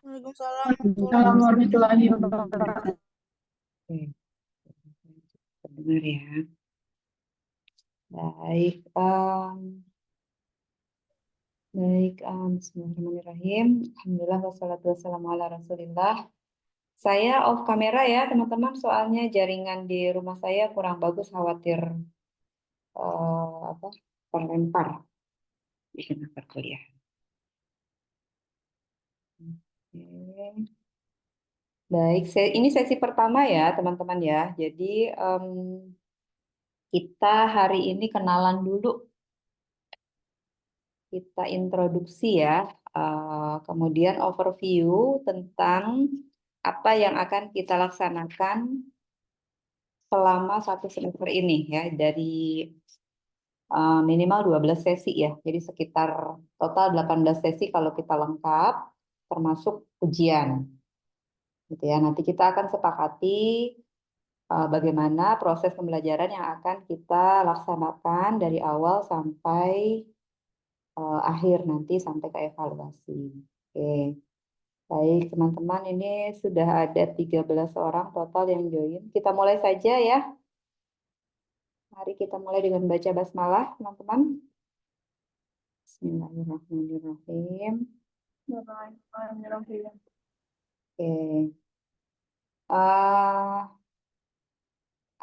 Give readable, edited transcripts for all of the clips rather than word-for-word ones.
Waalaikumsalam warahmatullahi Assalamualaikum warahmatullahi wabarakatuh. wabarakatuh. Oke, terdengar ya. Baik, Bismillahirrahmanirrahim. Alhamdulillah wassalatu wassalamu ala Rasulillah. Saya off kamera ya, teman-teman. Soalnya jaringan di rumah saya kurang bagus, khawatir apa terlempar di tengah perkuliahan. Oke. Baik, ini sesi pertama ya, teman-teman ya. Jadi kita hari ini kenalan dulu, kita introduksi ya, kemudian overview tentang apa yang akan kita laksanakan selama satu semester ini ya, dari minimal 12 sesi ya. Jadi sekitar total 18 sesi kalau kita lengkap, termasuk ujian. Gitu ya. Nanti kita akan sepakati bagaimana proses pembelajaran yang akan kita laksanakan dari awal sampai akhir nanti sampai ke evaluasi. Oke. Baik, teman-teman, ini sudah ada 13 orang total yang join. Kita mulai saja ya. Mari kita mulai dengan baca basmalah, teman-teman. Bismillahirrahmanirrahim. Bismillahirrahmanirrahim. Oke. Eh,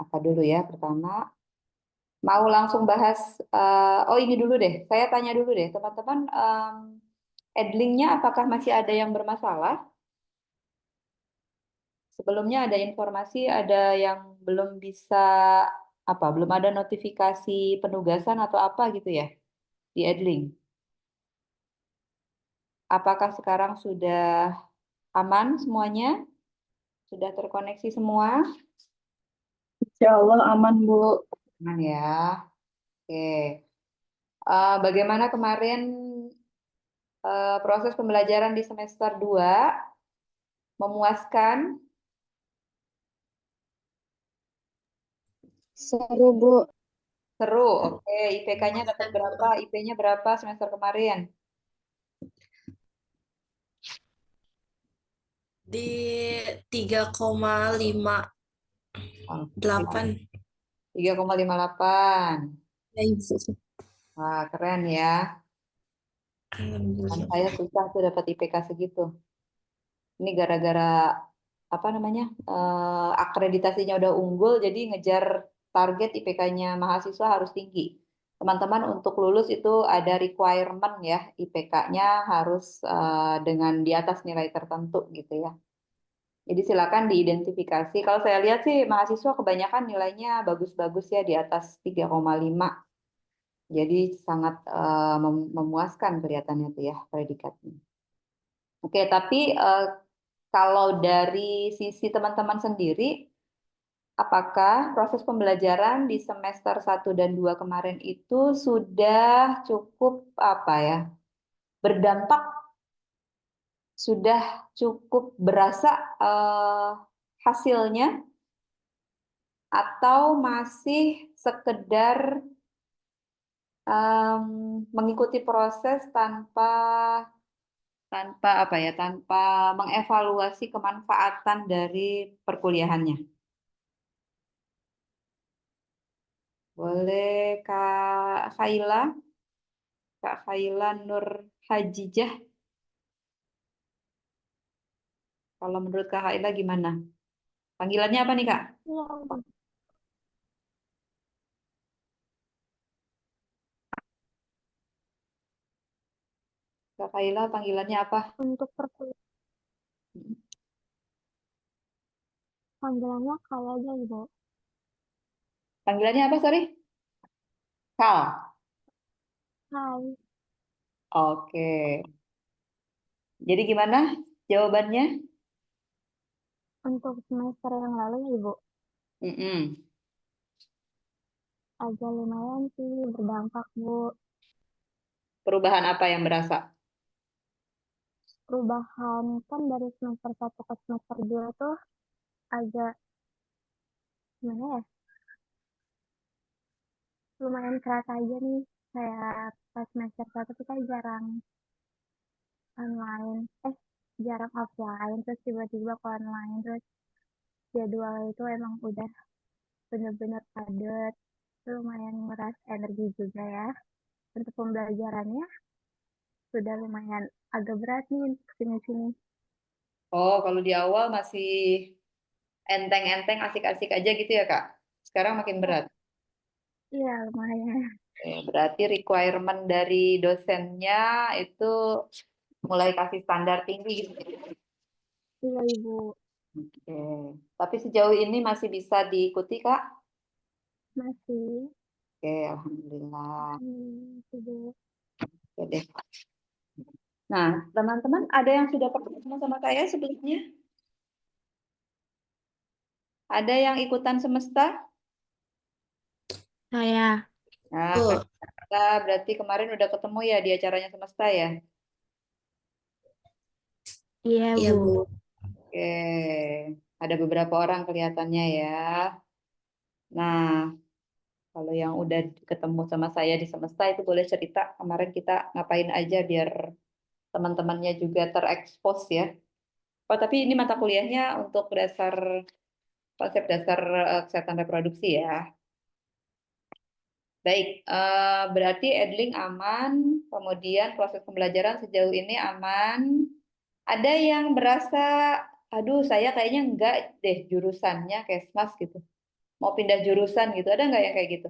apa dulu ya pertama? Mau langsung bahas, oh ini dulu deh. Saya tanya dulu deh, teman-teman. Adlinknya apakah masih ada yang bermasalah? Sebelumnya ada informasi, ada yang belum bisa, apa, belum ada notifikasi penugasan atau apa gitu ya di Adlink. Apakah sekarang sudah aman semuanya? Sudah terkoneksi semua? Insya Allah aman, Bu. Aman ya. Oke. Bagaimana kemarin proses pembelajaran di semester 2? Memuaskan? Seru, Bu. Seru. Oke. IPK-nya dapat berapa? IP-nya berapa semester kemarin? Di 3,58. Oke. 3,58. Ya, Ibu. Wah, keren ya. Kan Alhamdulillah. saya susah tuh dapat IPK segitu. Ini gara-gara apa namanya, akreditasinya udah unggul, jadi ngejar target IPK-nya mahasiswa harus tinggi. Teman-teman untuk lulus itu ada requirement ya, IPK-nya harus dengan di atas nilai tertentu gitu ya. Jadi silakan diidentifikasi. Kalau saya lihat sih mahasiswa kebanyakan nilainya bagus-bagus ya di atas 3,5. Jadi sangat memuaskan kelihatannya tuh ya predikatnya. Oke, tapi kalau dari sisi teman-teman sendiri, apakah proses pembelajaran di semester 1 dan 2 kemarin itu sudah cukup apa ya, berdampak, sudah cukup berasa eh, hasilnya, atau masih sekedar mengikuti proses tanpa tanpa apa ya, tanpa mengevaluasi kemanfaatan dari perkuliahannya? Boleh Kak Khaila, Kak Khaila Nur Hajijah. Kalau menurut Kak Khaila gimana? Panggilannya apa nih Kak? Iya, Bu. Kak Khaila panggilannya apa? Untuk perkuliahan panggilannya kayak aja, Ibu. Panggilannya apa, sorry? Kal. Hai. Oke. Jadi gimana jawabannya? Untuk semester yang lalu ya, Ibu, Mm-mm. agak lumayan sih berdampak, Bu. Perubahan apa yang berasa? Perubahan kan dari semester 1 ke semester 2 tuh agak, gimana ya, lumayan kerasa aja nih. Kayak pas semester 1 kita jarang online. jarang offline, terus tiba-tiba ke online, terus jadwal itu emang udah bener-bener padat, lumayan meras energi juga ya. Untuk pembelajarannya sudah lumayan agak berat nih untuk sini-sini. Oh, kalau di awal masih enteng-enteng, asik-asik aja gitu ya, Kak? Sekarang makin berat. Iya, lumayan. Berarti requirement dari dosennya itu mulai kasih standar tinggi gitu. Iya, Ibu. Oke. Tapi sejauh ini masih bisa diikuti, Kak? Masih. Oke, Alhamdulillah. Ibu. Oke deh. Nah, teman-teman ada yang sudah pernah ketemu sama saya sebelumnya? Ada yang ikutan semesta? Saya. Nah, kita berarti kemarin udah ketemu ya di acaranya semesta ya? Iya, Iya, Bu. Bu. Oke, ada beberapa orang kelihatannya ya. Nah, kalau yang udah ketemu sama saya di semesta itu boleh cerita kemarin kita ngapain aja biar teman-temannya juga terekspos ya. Oh, tapi ini mata kuliahnya untuk dasar konsep dasar kesehatan reproduksi ya. Baik, berarti Edling aman, kemudian proses pembelajaran sejauh ini aman. Ada yang berasa, aduh saya kayaknya enggak deh jurusannya Kesmas gitu. Mau pindah jurusan gitu, ada nggak yang kayak gitu?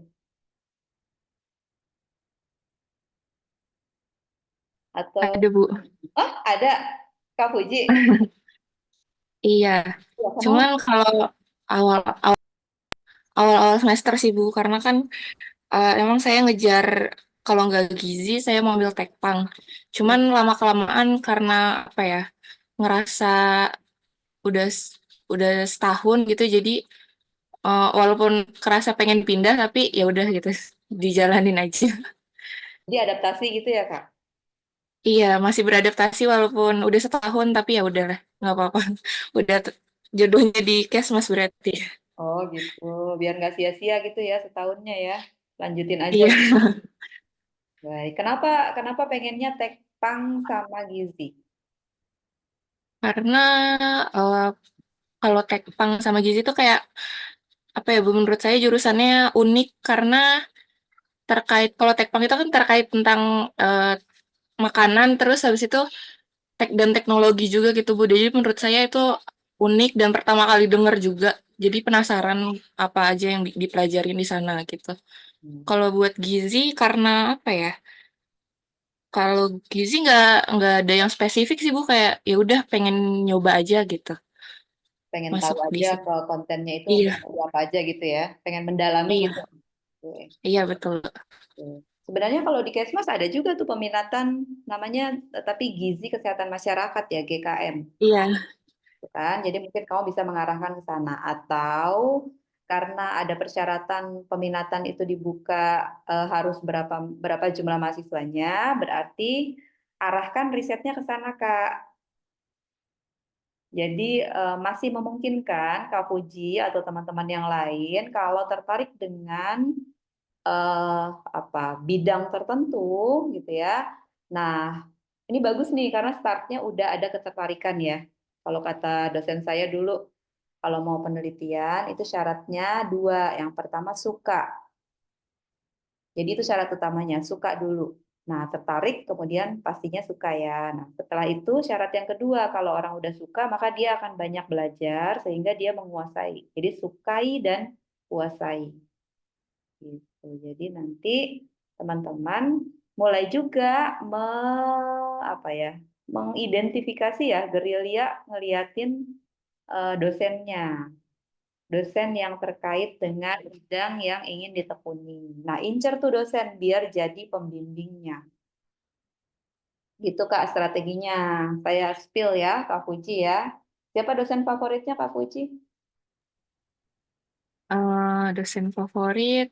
Atau, Ada, Bu. oh ada, Kak Puji. Iya. Ya, Cuman kenapa? kalau awal awal awal semester sih, Bu, karena kan emang saya ngejar kalau nggak gizi saya mau ambil tekpang. Cuman lama-kelamaan karena apa ya? Ngerasa udah udah setahun gitu jadi walaupun kerasa pengen pindah tapi ya udah gitu dijalanin aja. Jadi adaptasi gitu ya, Kak? Iya, masih beradaptasi walaupun udah setahun tapi ya udahlah, nggak apa-apa. Udah jodohnya di Kesmas berarti. Oh gitu, biar nggak sia-sia gitu ya setahunnya ya. Lanjutin aja. Iya. Baik, kenapa kenapa pengennya tekpang sama gizi? Karena eh, kalau tekpang sama gizi itu kayak apa ya, Bu, menurut saya jurusannya unik karena terkait kalau tekpang itu kan terkait tentang makanan terus habis itu dan teknologi juga gitu, Bu. Jadi menurut saya itu unik dan pertama kali dengar juga. Jadi penasaran apa aja yang dipelajarin di sana gitu. Hmm, Kalau buat gizi karena apa ya? Kalau gizi nggak ada yang spesifik sih, Bu, kayak ya udah pengen nyoba aja gitu. pengen tahu Masuk di aja situ. ke kontennya itu Iya, seperti apa aja gitu ya. Pengen mendalami gitu. iya, Oke, iya betul. oke. Sebenarnya kalau di Kesmas ada juga tuh peminatan namanya tapi Gizi Kesehatan Masyarakat ya GKM. Iya, Gitu kan? Jadi mungkin kamu bisa mengarahkan ke sana atau karena ada persyaratan peminatan itu dibuka harus berapa berapa jumlah mahasiswanya, berarti arahkan risetnya ke sana, Kak. Jadi masih memungkinkan Kak Puji atau teman-teman yang lain kalau tertarik dengan eh, apa bidang tertentu gitu ya. Nah, ini bagus nih karena startnya udah ada ketertarikan ya. Kalau kata dosen saya dulu, kalau mau penelitian itu syaratnya dua. Yang pertama suka. Jadi itu syarat utamanya, suka dulu. Nah, tertarik kemudian pastinya suka ya. Nah, setelah itu syarat yang kedua, kalau orang udah suka maka dia akan banyak belajar sehingga dia menguasai. Jadi sukai dan kuasai. Gitu. Jadi nanti teman-teman mulai juga apa ya, mengidentifikasi ya gerilya ngeliatin dosennya, dosen yang terkait dengan bidang yang ingin ditekuni. Nah, incer tuh dosen biar jadi pembimbingnya. Gitu Kak strateginya. Saya spill ya, Kak Puji ya. Siapa dosen favoritnya Kak Puji? dosen favorit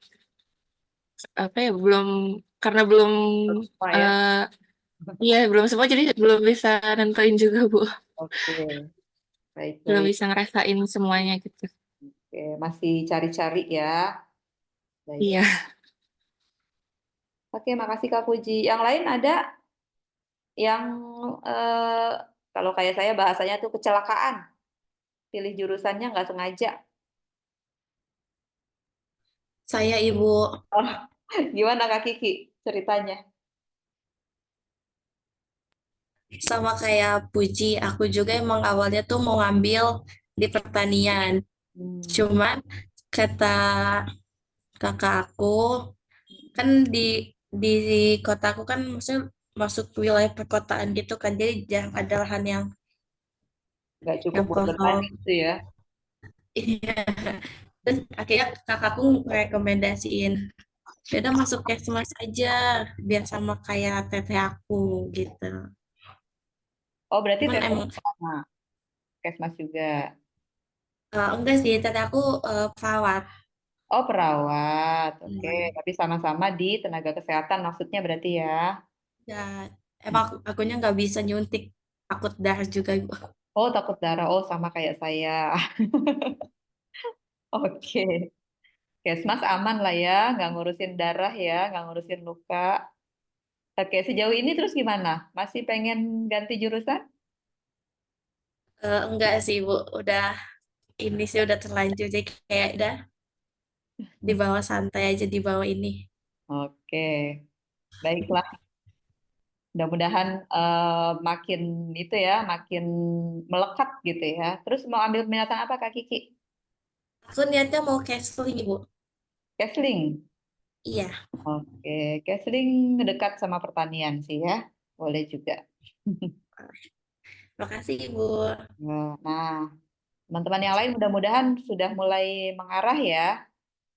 apa ya belum karena belum Semua ya. eh iya belum semua jadi belum bisa nentuin juga, Bu. Oke, Belum baik-baik. bisa ngerasain semuanya gitu. Oke, masih cari-cari ya. Baik. Iya. Oke, makasih Kak Puji. Yang lain ada yang Kalau kayak saya bahasanya tuh kecelakaan. Pilih jurusannya nggak sengaja. Saya Ibu. Oh, gimana Kak Kiki ceritanya? Sama kayak Puji, aku juga emang awalnya tuh mau ngambil di pertanian. Hmm. Cuman kata kakak aku, kan di kota aku kan maksudnya masuk wilayah perkotaan gitu kan, jadi jarang ada lahan Nggak cukup yang buat bertani kosong. gitu ya. Iya. Terus akhirnya kakakku rekomendasiin, beda masuk Kesmas aja, biar sama kayak teteh aku gitu. Oh, berarti Cuman teteh emang sama Kesmas juga. enggak sih, teteh aku perawat. Oh, perawat. Oke, Hmm. tapi sama-sama di tenaga kesehatan maksudnya berarti ya. Ya, emang akunya nggak bisa nyuntik, takut darah juga Ibu. Oh, takut darah. Oh, sama kayak saya. Oke. Kesmas aman lah ya, nggak ngurusin darah ya, nggak ngurusin luka. Oke, sejauh ini terus gimana? Masih pengen ganti jurusan? Enggak sih Bu, udah ini sih udah terlanjur, jadi kayak udah dibawa santai aja di bawah ini. Oke, baiklah. Mudah-mudahan makin itu ya, makin melekat gitu ya. Terus mau ambil minatan apa Kak Kiki? Aku niatnya mau casting Ibu. Casling. Iya, Oke, casling dekat sama pertanian sih ya. Boleh juga. makasih Ibu. Nah, teman-teman yang lain mudah-mudahan sudah mulai mengarah ya.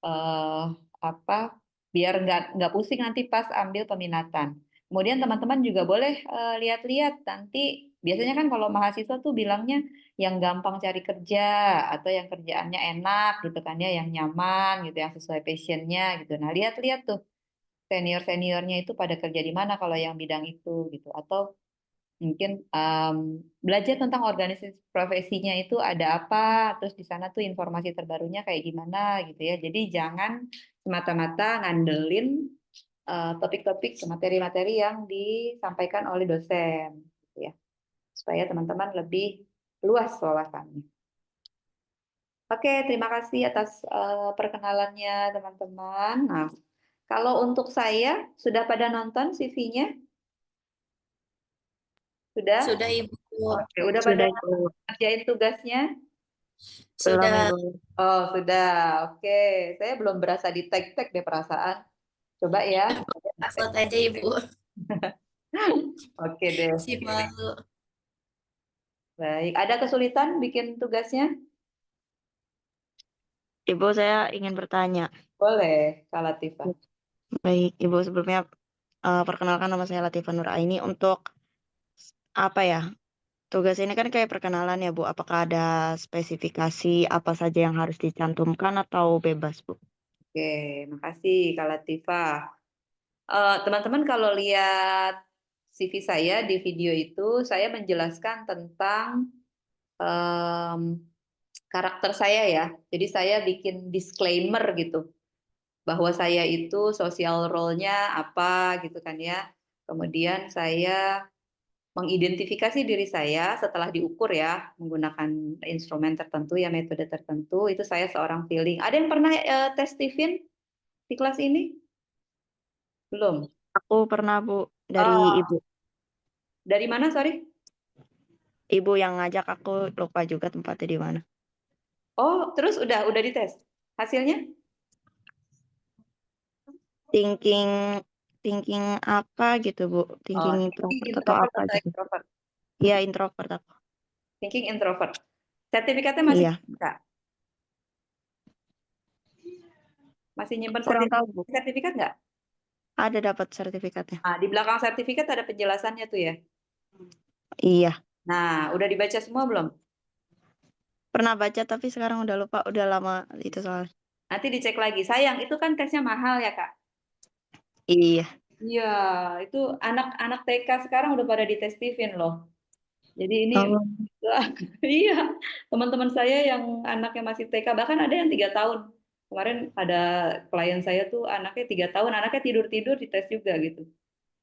eh apa biar nggak pusing nanti pas ambil peminatan. Kemudian teman-teman juga boleh lihat-lihat nanti biasanya kan kalau mahasiswa tuh bilangnya yang gampang cari kerja atau yang kerjaannya enak gitu kan ya, yang nyaman gitu, yang sesuai passionnya gitu. Nah lihat-lihat tuh senior-seniornya itu pada kerja di mana kalau yang bidang itu gitu, atau mungkin belajar tentang organisasi profesinya itu ada apa, terus di sana tuh informasi terbarunya kayak gimana gitu ya. Jadi jangan semata-mata ngandelin topik-topik materi-materi yang disampaikan oleh dosen gitu ya. Supaya teman-teman lebih luas wawasannya. Oke, terima kasih atas perkenalannya teman-teman. Nah, kalau untuk saya sudah pada nonton CV-nya? Sudah? Sudah Ibu, Oke, udah pada Sudah Ibu. ngerjain tugasnya? Belum sudah Ibu. Oh, sudah. Oke, saya belum berasa di tag-tag deh perasaan. Coba ya. upload aja Ibu. Oke deh. Si malu. Baik. Ada kesulitan bikin tugasnya? Ibu, saya ingin bertanya. Boleh, Kak Latifah. Baik, Ibu, sebelumnya perkenalkan nama saya Latifah Nuraini. Untuk apa ya? Tugas ini kan kayak perkenalan ya, Bu. Apakah ada spesifikasi apa saja yang harus dicantumkan atau bebas, Bu? Oke, makasih Kak Latifah. Teman-teman kalau lihat CV saya di video itu, saya menjelaskan tentang em, karakter saya ya. Jadi saya bikin disclaimer gitu, bahwa saya itu social role-nya apa gitu kan ya. Kemudian saya mengidentifikasi diri saya setelah diukur ya menggunakan instrumen tertentu ya, metode tertentu, itu saya seorang feeling. Ada yang pernah tes Stephen di kelas ini? Belum. Aku pernah, Bu, dari Oh, Ibu. dari mana, sorry? Ibu yang ngajak, aku lupa juga tempatnya di mana. Oh, terus udah dites. Hasilnya? Thinking thinking apa gitu, Bu? Oh, Thinking thinking introvert atau introvert apa atau gitu. extrovert? Iya, introvert aku. Thinking introvert. Sertifikatnya masih Iya, Kak? Masih nyimpan kurang tahu, Bu. sertifikat nggak? Ada dapat sertifikatnya. Nah, di belakang sertifikat ada penjelasannya tuh ya. Iya, Nah, udah dibaca semua belum? pernah baca tapi sekarang udah lupa, udah lama itu soalnya. Nanti dicek lagi. Sayang, itu kan tesnya mahal ya, Kak? Iya. Iya, itu anak-anak TK sekarang udah pada dites Stephen loh. Jadi ini, Oh. iya, teman-teman saya yang anaknya masih TK, bahkan ada yang 3 tahun. Kemarin ada klien saya tuh anaknya 3 tahun, anaknya tidur-tidur dites juga gitu.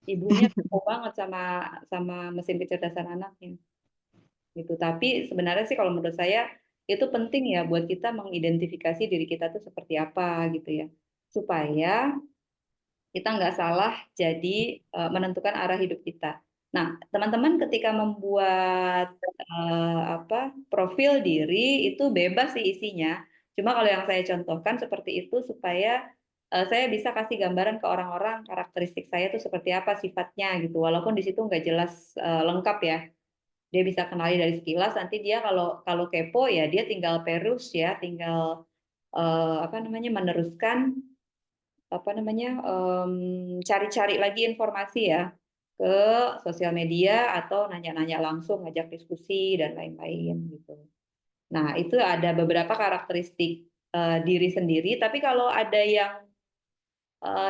Ibunya kepo banget sama sama mesin kecerdasan anaknya. gitu. Tapi sebenarnya sih kalau menurut saya itu penting ya buat kita mengidentifikasi diri kita tuh seperti apa gitu ya, supaya kita nggak salah jadi menentukan arah hidup kita. Nah, teman-teman ketika membuat profil diri itu bebas sih isinya. Cuma kalau yang saya contohkan seperti itu supaya saya bisa kasih gambaran ke orang-orang karakteristik saya itu seperti apa sifatnya gitu. Walaupun di situ nggak jelas lengkap ya. Dia bisa kenali dari sekilas. Nanti dia kalau kalau kepo ya dia tinggal perus ya, tinggal meneruskan cari-cari lagi informasi ya ke sosial media atau nanya-nanya langsung, ngajak diskusi dan lain-lain gitu. Nah, itu ada beberapa karakteristik diri sendiri, tapi kalau ada yang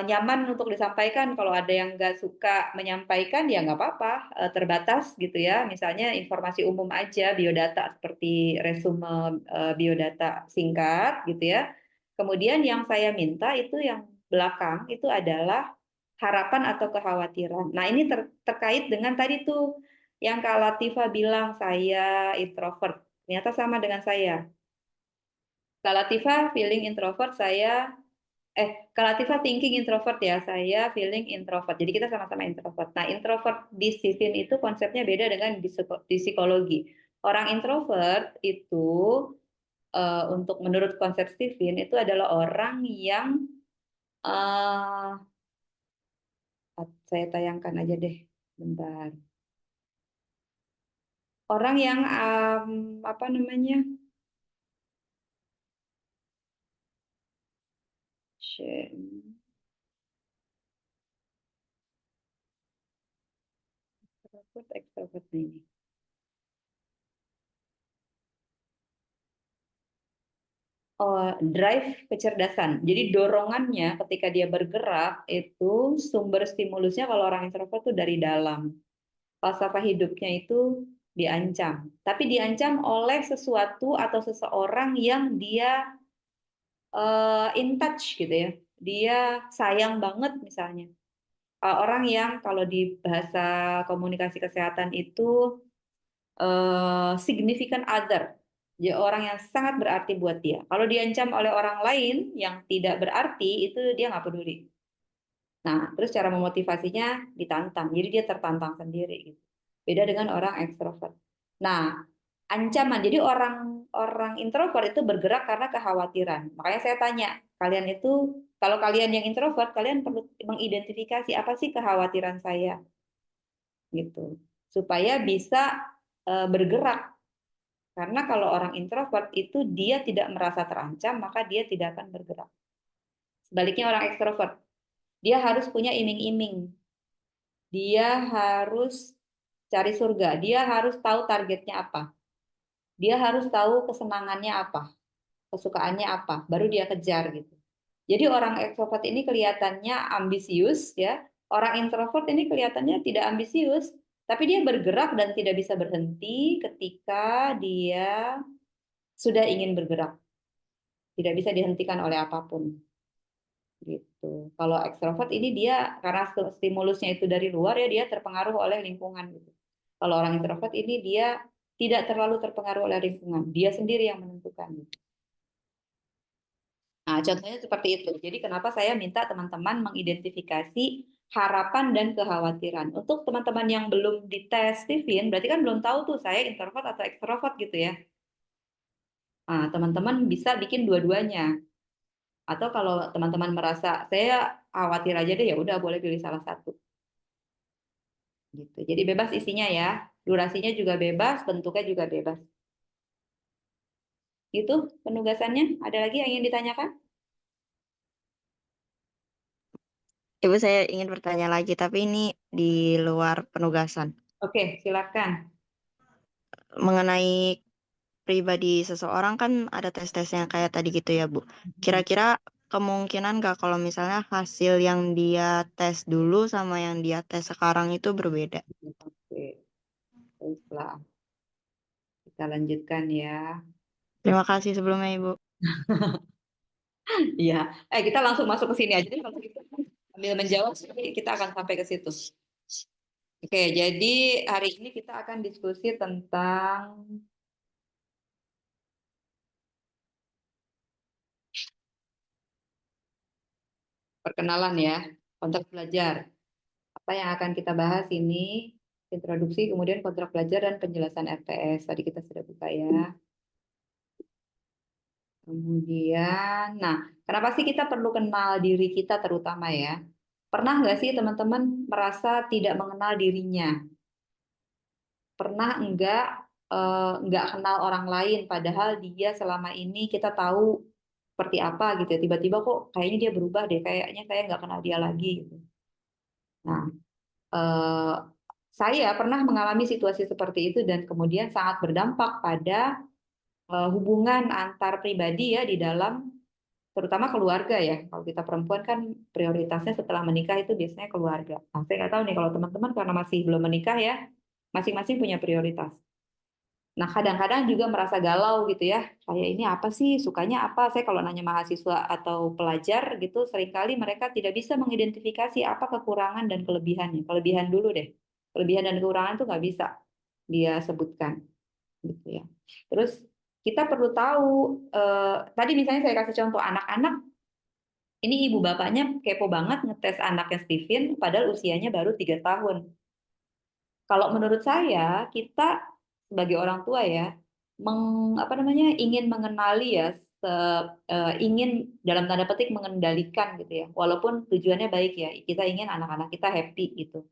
nyaman untuk disampaikan, kalau ada yang nggak suka menyampaikan ya nggak apa-apa, terbatas gitu ya. Misalnya informasi umum aja, biodata seperti resume biodata singkat gitu ya. Kemudian yang saya minta itu yang belakang itu adalah harapan atau kekhawatiran. Nah, ini terkait dengan tadi tuh yang Kak Latifa bilang saya introvert. Ternyata sama dengan saya. Kak Latifa feeling introvert, Kak Latifa thinking introvert ya, saya feeling introvert. Jadi kita sama-sama introvert. Nah, introvert di Stephen itu konsepnya beda dengan di psikologi. Orang introvert itu untuk menurut konsep Stephen itu adalah orang yang saya tayangkan aja deh, bentar. Orang yang apa namanya? Extrovert ini. Drive kecerdasan. Jadi dorongannya ketika dia bergerak itu sumber stimulusnya kalau orang introvert itu dari dalam. Falsafah hidupnya itu diancam. Tapi diancam oleh sesuatu atau seseorang yang dia in touch gitu ya. Dia sayang banget misalnya. Orang yang kalau di bahasa komunikasi kesehatan itu significant other. Jadi orang yang sangat berarti buat dia. Kalau diancam oleh orang lain yang tidak berarti, itu dia nggak peduli. Nah, terus cara memotivasinya ditantang. Jadi dia tertantang sendiri. Gitu. Beda dengan orang ekstrovert. Nah, ancaman. Jadi orang introvert itu bergerak karena kekhawatiran. Makanya saya tanya, kalian itu, kalau kalian yang introvert, kalian perlu mengidentifikasi apa sih kekhawatiran saya. Gitu. Supaya bisa bergerak. Karena kalau orang introvert itu dia tidak merasa terancam, maka dia tidak akan bergerak. Sebaliknya orang ekstrovert, dia harus punya iming-iming. Dia harus cari surga, dia harus tahu targetnya apa. Dia harus tahu kesenangannya apa, kesukaannya apa, baru dia kejar gitu. Jadi orang ekstrovert ini kelihatannya ambisius ya. Orang introvert ini kelihatannya tidak ambisius, tapi dia bergerak dan tidak bisa berhenti ketika dia sudah ingin bergerak. Tidak bisa dihentikan oleh apapun. Gitu. Kalau ekstrovert ini dia karena stimulusnya itu dari luar ya dia terpengaruh oleh lingkungan gitu. Kalau orang introvert ini dia tidak terlalu terpengaruh oleh lingkungan, dia sendiri yang menentukan. Gitu. Nah, contohnya seperti itu. Jadi kenapa saya minta teman-teman mengidentifikasi harapan dan kekhawatiran. Untuk teman-teman yang belum dites Stephen, berarti kan belum tahu tuh saya introvert atau ekstrovert gitu ya. Nah, teman-teman bisa bikin dua-duanya. Atau kalau teman-teman merasa saya khawatir aja deh, ya udah boleh pilih salah satu. Gitu. Jadi bebas isinya ya. Durasinya juga bebas, bentuknya juga bebas. Itu penugasannya. Ada lagi yang ingin ditanyakan? Ibu, saya ingin bertanya lagi, tapi ini di luar penugasan. Oke, silakan. Mengenai pribadi seseorang kan ada tes-tesnya kayak tadi gitu ya, Bu. Kira-kira kemungkinan nggak kalau misalnya hasil yang dia tes dulu sama yang dia tes sekarang itu berbeda? Oke, baiklah. Kita lanjutkan ya. Terima kasih sebelumnya, Ibu. Iya. Kita langsung masuk ke sini aja deh kalau gitu. Sambil menjawab, kita akan sampai ke situ. Oke, jadi hari ini kita akan diskusi tentang perkenalan ya, kontrak belajar. Apa yang akan kita bahas ini, introduksi, kemudian kontrak belajar dan penjelasan RPS. Tadi kita sudah buka ya. Kemudian, nah, kenapa sih kita perlu kenal diri kita terutama ya? Pernah nggak sih teman-teman merasa tidak mengenal dirinya? Pernah nggak kenal orang lain, padahal dia selama ini kita tahu seperti apa gitu ya. Tiba-tiba kok kayaknya dia berubah deh, kayaknya saya nggak kenal dia lagi gitu. Nah, eh, saya pernah mengalami situasi seperti itu dan kemudian sangat berdampak pada hubungan antar pribadi ya di dalam terutama keluarga ya. Kalau kita perempuan kan prioritasnya setelah menikah itu biasanya keluarga. Nah, saya nggak tahu nih kalau teman-teman karena masih belum menikah ya, masing-masing punya prioritas. Nah, kadang-kadang juga merasa galau gitu ya. Kayak ini apa sih, sukanya apa? Saya kalau nanya mahasiswa atau pelajar gitu, seringkali mereka tidak bisa mengidentifikasi apa kekurangan dan kelebihannya. Kelebihan dulu deh. Kelebihan dan kekurangan itu nggak bisa dia sebutkan gitu ya. Terus kita perlu tahu, tadi misalnya saya kasih contoh anak-anak, ini ibu bapaknya kepo banget ngetes anaknya Steven, padahal usianya baru 3 tahun. Kalau menurut saya, kita sebagai orang tua ya, ingin mengenali ya, ingin dalam tanda petik mengendalikan gitu ya. Walaupun tujuannya baik ya, kita ingin anak-anak kita happy gitu.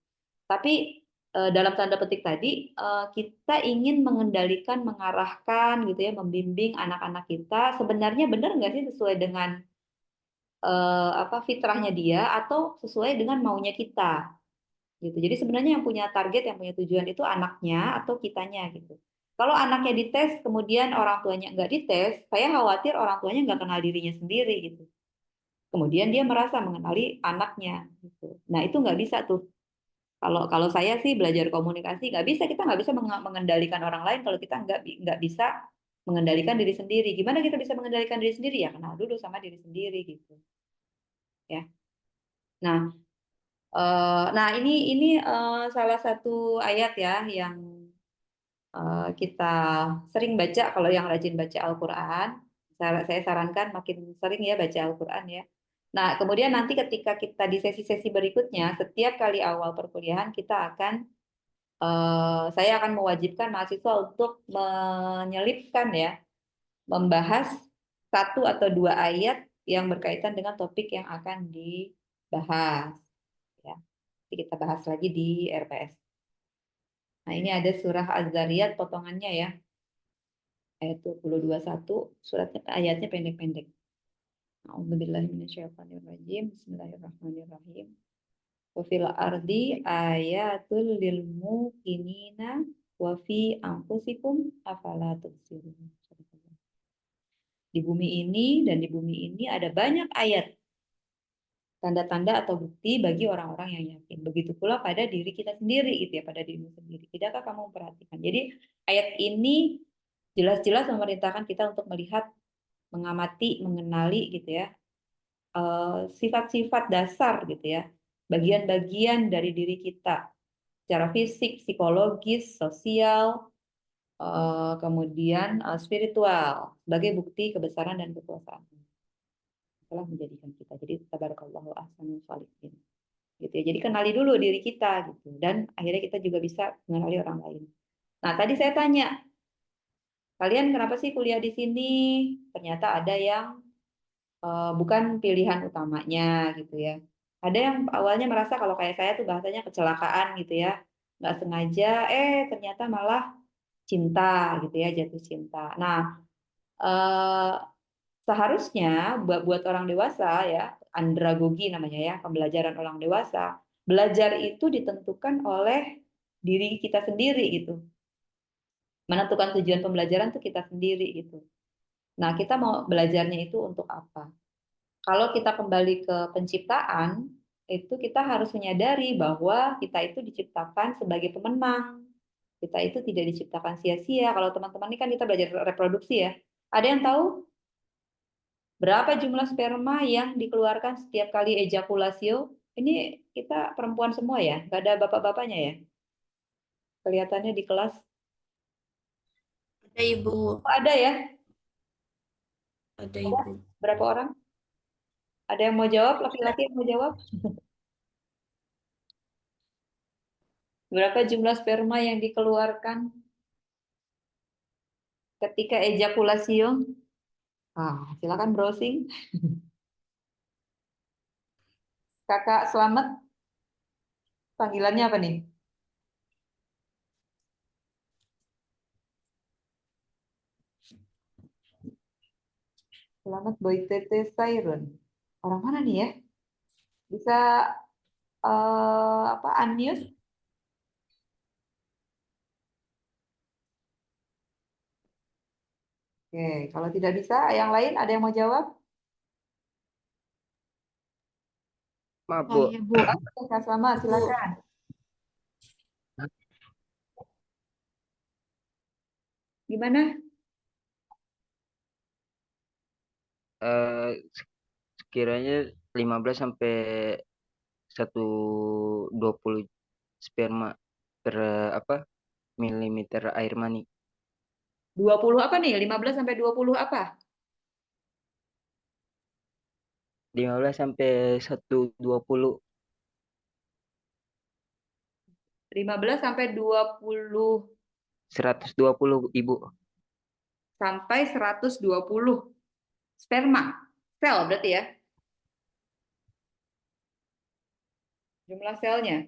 Tapi dalam tanda petik tadi, kita ingin mengendalikan, mengarahkan gitu ya, membimbing anak-anak kita. Sebenarnya benar nggak sih sesuai dengan fitrahnya dia atau sesuai dengan maunya kita? Gitu. Jadi sebenarnya yang punya target, yang punya tujuan itu anaknya atau kitanya gitu. Kalau anaknya dites, kemudian orang tuanya nggak dites, saya khawatir orang tuanya nggak kenal dirinya sendiri gitu. Kemudian dia merasa mengenali anaknya gitu. Nah itu nggak bisa tuh. Kalau kalau saya sih belajar komunikasi nggak bisa, kita nggak bisa mengendalikan orang lain kalau kita nggak bisa mengendalikan diri sendiri. Gimana kita bisa mengendalikan diri sendiri ya kenal dulu sama diri sendiri gitu. Ya. Nah, nah ini salah satu ayat ya yang kita sering baca kalau yang rajin baca Al-Quran. Saya sarankan makin sering ya baca Al-Quran ya. Nah, kemudian nanti ketika kita di sesi-sesi berikutnya, setiap kali awal perkuliahan kita akan, saya akan mewajibkan mahasiswa untuk menyelipkan ya, membahas satu atau dua ayat yang berkaitan dengan topik yang akan dibahas. Ya, nanti kita bahas lagi di RPS. Nah, ini ada surah Az-Zariyat potongannya ya. Ayat 21, suratnya ayatnya pendek-pendek. A'udzubillahi minasyaitonirrajim. Bismillahirrahmanirrahim. Wa fil ardi ayatul lil muqinina wa fi anfusikum afala tubsirun. Di bumi ini dan di bumi ini ada banyak ayat, tanda-tanda atau bukti bagi orang-orang yang yakin. Begitu pula pada diri kita sendiri gitu ya, pada dirimu sendiri. Tidakkah kamu memperhatikan? Jadi ayat ini jelas-jelas memerintahkan kita untuk melihat, mengamati, mengenali gitu ya, sifat-sifat dasar gitu ya, bagian-bagian dari diri kita secara fisik, psikologis, sosial, kemudian spiritual sebagai bukti kebesaran dan kekuasaan telah menjadikan kita. Jadi tabarakallahu ahsanul khaliqin. Gitu ya. Jadi kenali dulu diri kita gitu dan akhirnya kita juga bisa mengenali orang lain. Nah, tadi saya tanya, kalian kenapa sih kuliah di sini? Ternyata ada yang bukan pilihan utamanya gitu ya. Ada yang awalnya merasa kalau kayak saya tuh bahasanya kecelakaan gitu ya, nggak sengaja, ternyata malah cinta gitu ya, jatuh cinta. Nah, eh, seharusnya buat orang dewasa ya, andragogi namanya ya, pembelajaran orang dewasa, belajar itu ditentukan oleh diri kita sendiri gitu. Menentukan tujuan pembelajaran tuh kita sendiri gitu. Nah, kita mau belajarnya itu untuk apa? Kalau kita kembali ke penciptaan, itu kita harus menyadari bahwa kita itu diciptakan sebagai pemenang. Kita itu tidak diciptakan sia-sia. Kalau teman-teman ini kan kita belajar reproduksi ya. Ada yang tahu berapa jumlah sperma yang dikeluarkan setiap kali ejakulasio? Ini kita perempuan semua ya, nggak ada bapak-bapaknya ya. Kelihatannya di kelas. Ada Ibu, Oh, ada ya? ada Ibu. Berapa orang? Ada yang mau jawab? Laki-laki yang mau jawab? Berapa jumlah sperma yang dikeluarkan ketika ejakulasium? Silakan browsing. Kakak Selamat, panggilannya apa nih? Selamat Boy Tete Sairun. Orang mana nih ya? Bisa unmute? Oke, kalau tidak bisa, yang lain ada yang mau jawab? Maaf, Bu. Saya Bu. Oke, Kak Selamat, silakan. Gimana? Eh, sekiranya 15 sampai 120 sperma per milimeter air mani. 20 apa nih? 15 sampai 20 apa? 15 sampai 120. 15 sampai 20 120, Ibu. sampai 120 sperma. Sel berarti ya? Jumlah selnya.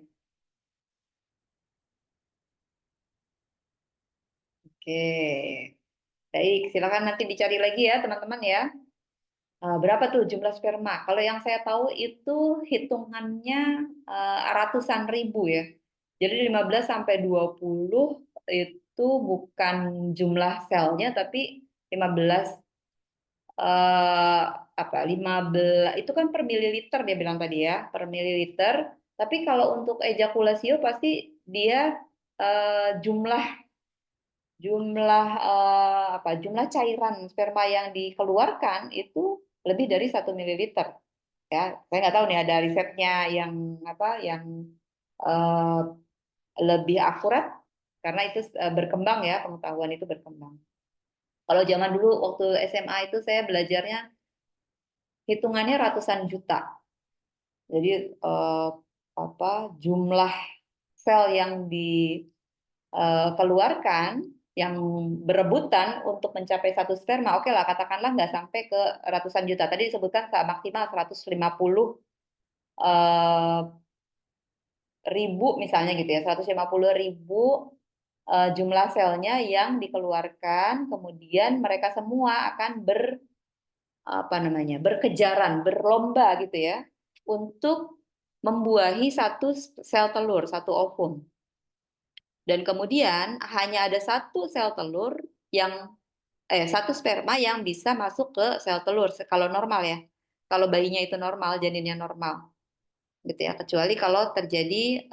Oke. Baik, silakan nanti dicari lagi ya teman-teman ya. Berapa tuh jumlah sperma? Kalau yang saya tahu itu hitungannya ratusan ribu ya. Jadi 15 sampai 20 itu bukan jumlah selnya tapi 15 15 itu kan per mililiter dia bilang tadi ya, per mililiter. Tapi kalau untuk ejakulasio pasti dia jumlah jumlah cairan sperma yang dikeluarkan itu lebih dari 1 mililiter ya. Saya nggak tahu nih ada risetnya yang yang eh, lebih akurat karena itu berkembang ya, pengetahuan itu berkembang. Kalau zaman dulu waktu SMA itu saya belajarnya hitungannya ratusan juta. Jadi jumlah sel yang dikeluarkan yang berebutan untuk mencapai satu sperma, oke lah katakanlah nggak sampai ke ratusan juta. Tadi disebutkan maksimal 150 ribu misalnya gitu ya, 150 ribu jumlah selnya yang dikeluarkan, kemudian mereka semua akan berkejaran, berlomba gitu ya, untuk membuahi satu sel telur, satu ovum. Dan kemudian hanya ada satu sel telur yang satu sperma yang bisa masuk ke sel telur kalau normal ya. Kalau bayinya itu normal, janinnya normal. Gitu ya. Kecuali kalau terjadi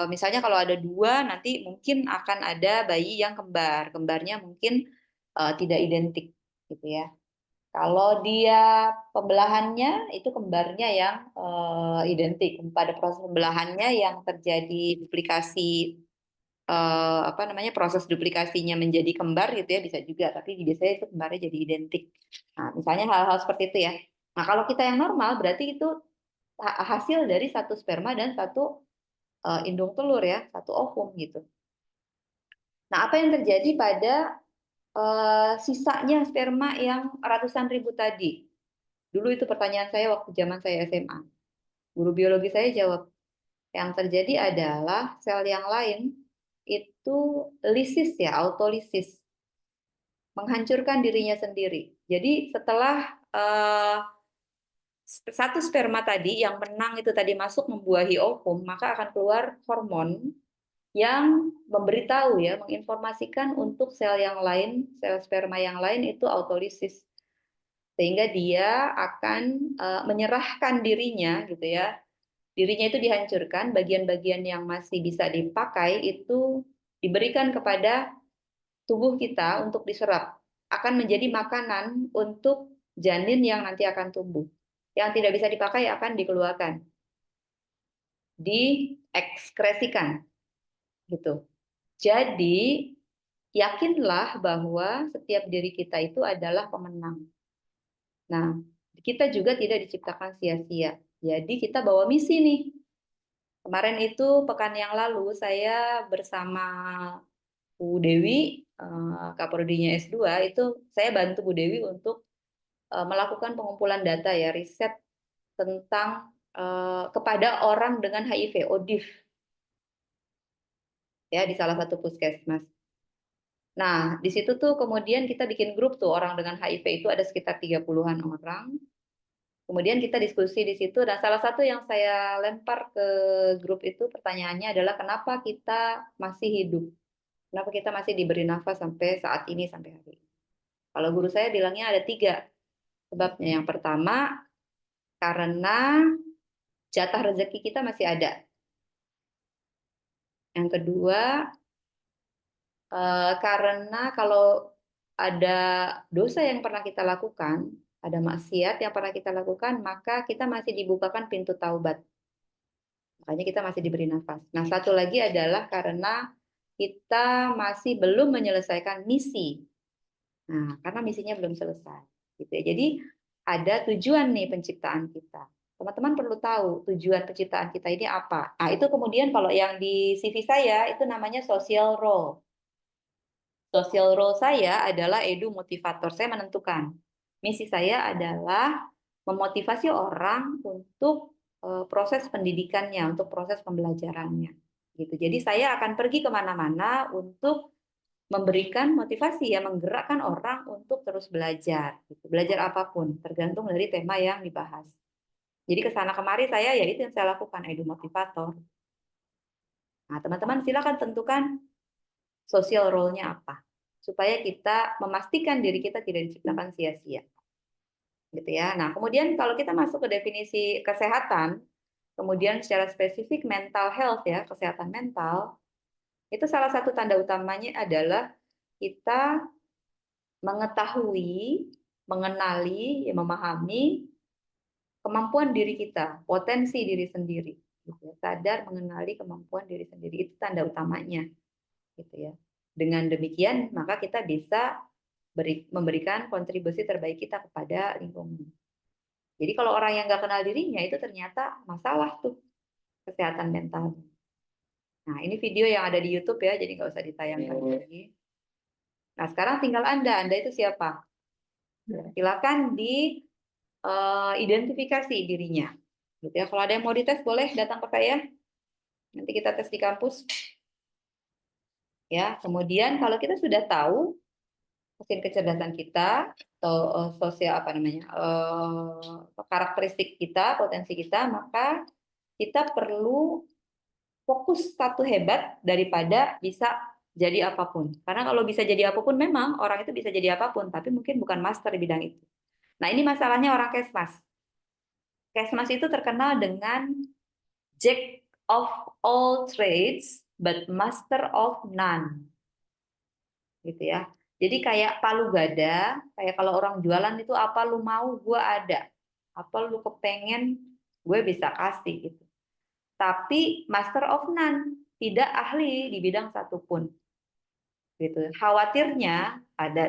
misalnya kalau ada dua nanti mungkin akan ada bayi yang kembar. Kembarnya mungkin tidak identik gitu ya. Kalau dia pembelahannya itu kembarnya yang identik. Pada proses pembelahannya yang terjadi duplikasi proses duplikasinya menjadi kembar gitu ya bisa juga, tapi biasanya itu kembarnya jadi identik. Nah, misalnya hal-hal seperti itu ya. Nah, kalau kita yang normal berarti itu hasil dari satu sperma dan satu indung telur ya, satu ovum gitu. Nah, apa yang terjadi pada sisanya sperma yang ratusan ribu tadi? Dulu itu pertanyaan saya waktu zaman saya SMA. Guru biologi saya jawab, yang terjadi adalah sel yang lain itu lisis ya, autolisis. Menghancurkan dirinya sendiri. Jadi setelah satu sperma tadi yang menang itu tadi masuk membuahi ovum, maka akan keluar hormon yang memberitahu ya, menginformasikan untuk sel yang lain, sel sperma yang lain itu autolisis. Sehingga dia akan menyerahkan dirinya gitu ya. Dirinya itu dihancurkan, bagian-bagian yang masih bisa dipakai itu diberikan kepada tubuh kita untuk diserap. Akan menjadi makanan untuk janin yang nanti akan tumbuh. Yang tidak bisa dipakai akan dikeluarkan, diekskresikan, gitu. Jadi, yakinlah bahwa setiap diri kita itu adalah pemenang. Nah, kita juga tidak diciptakan sia-sia. Jadi kita bawa misi nih. Kemarin itu pekan yang lalu saya bersama Bu Dewi, Kaprodinya S2, itu saya bantu Bu Dewi untuk melakukan pengumpulan data ya, riset tentang kepada orang dengan HIV ODIF ya di salah satu puskesmas. Nah, di situ tuh kemudian kita bikin grup tuh orang dengan HIV itu ada sekitar 30-an orang. Kemudian kita diskusi di situ dan salah satu yang saya lempar ke grup itu pertanyaannya adalah kenapa kita masih hidup? Kenapa kita masih diberi nafas sampai saat ini, sampai hari ini? Kalau guru saya bilangnya ada 3 sebabnya. Yang pertama, karena jatah rezeki kita masih ada. Yang kedua, karena kalau ada dosa yang pernah kita lakukan, ada maksiat yang pernah kita lakukan, maka kita masih dibukakan pintu taubat. Makanya kita masih diberi nafas. Nah, satu lagi adalah karena kita masih belum menyelesaikan misi. Nah, karena misinya belum selesai. Gitu ya. Jadi ada tujuan nih penciptaan kita. Teman-teman perlu tahu tujuan penciptaan kita ini apa. Nah, itu kemudian kalau yang di CV saya itu namanya social role. Social role saya adalah edu motivator. Saya menentukan. Misi saya adalah memotivasi orang untuk proses pendidikannya, untuk proses pembelajarannya. Gitu. Jadi saya akan pergi kemana-mana untuk memberikan motivasi ya, menggerakkan orang untuk terus belajar. Gitu. Belajar apapun, tergantung dari tema yang dibahas. Jadi kesana kemari saya ya itu yang saya lakukan, edu motivator. Nah teman-teman silakan tentukan social role-nya apa, supaya kita memastikan diri kita tidak diciptakan sia-sia. Gitu ya. Nah, kemudian kalau kita masuk ke definisi kesehatan, kemudian secara spesifik mental health ya, kesehatan mental, itu salah satu tanda utamanya adalah kita mengetahui, mengenali, memahami kemampuan diri kita, potensi diri sendiri. Gitu ya. Sadar mengenali kemampuan diri sendiri, itu tanda utamanya. Gitu ya. Dengan demikian, maka kita bisa memberikan kontribusi terbaik kita kepada lingkungan. Jadi kalau orang yang nggak kenal dirinya itu ternyata masalah tuh kesehatan mental. Nah ini video yang ada di YouTube ya, jadi nggak usah ditayangkan lagi. Nah sekarang tinggal Anda itu siapa? Silakan identifikasi dirinya. Gitu ya. Kalau ada yang mau dites boleh datang ke saya. Nanti kita tes di kampus. Ya, kemudian kalau kita sudah tahu mesin kecerdasan kita atau sosial apa namanya karakteristik kita, potensi kita, maka kita perlu fokus satu hebat daripada bisa jadi apapun. Karena kalau bisa jadi apapun memang orang itu bisa jadi apapun, tapi mungkin bukan master di bidang itu. Nah ini masalahnya orang Kesmas. Kesmas itu terkenal dengan Jack of all trades, but master of none. Gitu ya. Jadi kayak palu gada, kayak kalau orang jualan itu apa lu mau, gue ada. Apa lu kepengen, gue bisa kasih gitu. Tapi master of none, tidak ahli di bidang satupun. Gitu. Khawatirnya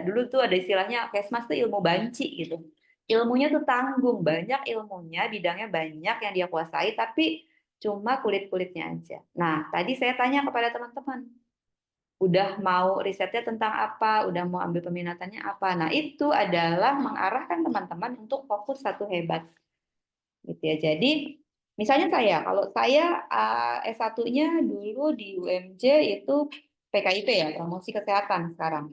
dulu tuh ada istilahnya Kesmas tuh ilmu banci gitu. Ilmunya tuh tanggung, banyak ilmunya, bidangnya banyak yang dia kuasai, tapi cuma kulit-kulitnya aja. Nah, tadi saya tanya kepada teman-teman, udah mau risetnya tentang apa, udah mau ambil peminatannya apa. Nah, itu adalah mengarahkan teman-teman untuk fokus satu hebat. Gitu ya. Jadi, misalnya kalau saya S1-nya dulu di UMJ itu PKIP ya, promosi kesehatan sekarang.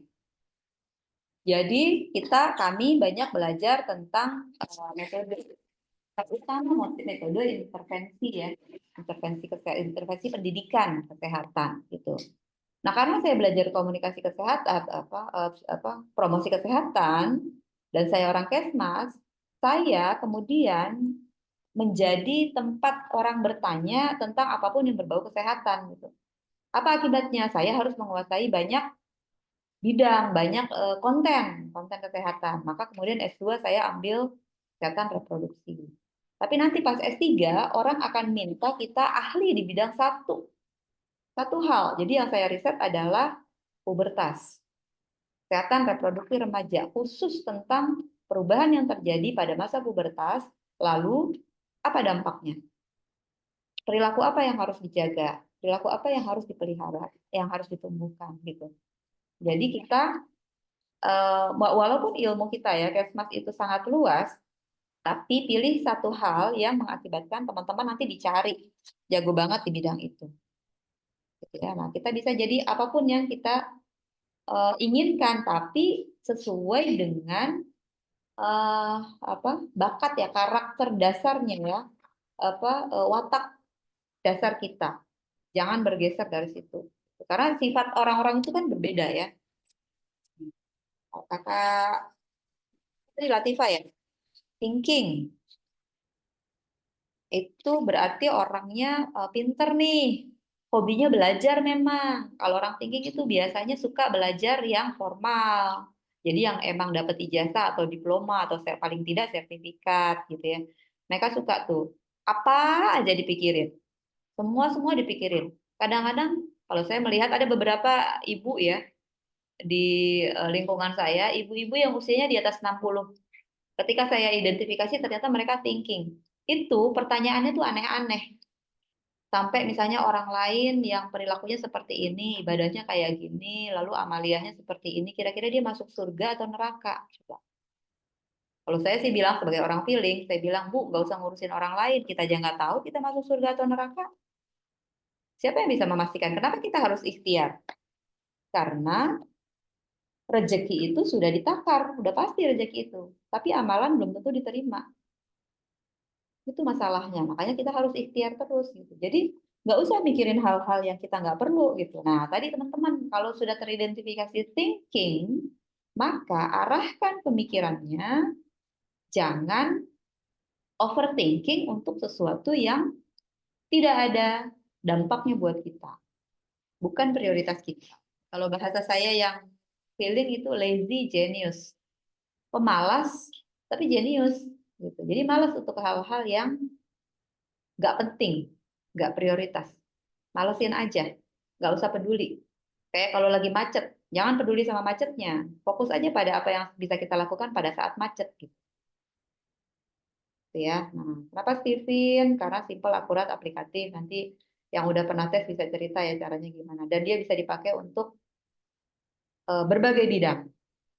Jadi, kami banyak belajar tentang metode utama metode intervensi ya, intervensi pendidikan kesehatan gitu. Nah, karena saya belajar komunikasi kesehatan, promosi kesehatan, dan saya orang Kesmas, saya kemudian menjadi tempat orang bertanya tentang apapun yang berbau kesehatan. Gitu. Apa akibatnya? Saya harus menguasai banyak bidang, banyak konten kesehatan. Maka kemudian S2 saya ambil kesehatan reproduksi. Tapi nanti pas S3, orang akan minta kita ahli di bidang satu. Satu hal, jadi yang saya riset adalah pubertas, kesehatan reproduksi remaja, khusus tentang perubahan yang terjadi pada masa pubertas, lalu apa dampaknya? Perilaku apa yang harus dijaga? Perilaku apa yang harus dipelihara, yang harus ditumbuhkan gitu. Jadi kita walaupun ilmu kita ya Kesmas itu sangat luas, tapi pilih satu hal yang mengakibatkan teman-teman nanti dicari jago banget di bidang itu. Gitu ya. Nah, kita bisa jadi apapun yang kita inginkan, tapi sesuai dengan bakat ya, karakter dasarnya ya, watak dasar kita. Jangan bergeser dari situ. Karena sifat orang-orang itu kan berbeda ya. Kakak ini Latifah ya, thinking itu berarti orangnya pinter nih, hobinya belajar memang. Kalau orang thinking itu biasanya suka belajar yang formal, jadi yang emang dapat ijazah atau diploma atau paling tidak sertifikat gitu ya. Mereka suka tuh apa aja dipikirin, semua dipikirin. Kadang-kadang kalau saya melihat ada beberapa ibu ya di lingkungan saya, ibu-ibu yang usianya di atas 60. Ketika saya identifikasi ternyata mereka thinking. Itu pertanyaannya tuh aneh-aneh. Sampai misalnya orang lain yang perilakunya seperti ini, ibadahnya kayak gini, lalu amaliyahnya seperti ini, kira-kira dia masuk surga atau neraka? Coba. Kalau saya sih bilang sebagai orang feeling, saya bilang, Bu, nggak usah ngurusin orang lain, kita aja nggak tahu kita masuk surga atau neraka. Siapa yang bisa memastikan? Kenapa kita harus ikhtiar? Karena rezeki itu sudah ditakar, udah pasti rezeki itu. Tapi amalan belum tentu diterima. Itu masalahnya. Makanya kita harus ikhtiar terus gitu. Jadi nggak usah mikirin hal-hal yang kita nggak perlu gitu. Nah, tadi teman-teman kalau sudah teridentifikasi thinking, maka arahkan pemikirannya, jangan overthinking untuk sesuatu yang tidak ada dampaknya buat kita. Bukan prioritas kita. Kalau bahasa saya yang feeling itu lazy genius. Pemalas tapi jenius gitu. Jadi malas untuk hal-hal yang nggak penting, nggak prioritas. Malesin aja, nggak usah peduli. Kayak kalau lagi macet, jangan peduli sama macetnya. Fokus aja pada apa yang bisa kita lakukan pada saat macet gitu. Ya. Nah, kenapa Steven? Karena simple, akurat, aplikatif. Nanti yang udah pernah tes bisa cerita ya caranya gimana. Dan dia bisa dipakai untuk berbagai bidang.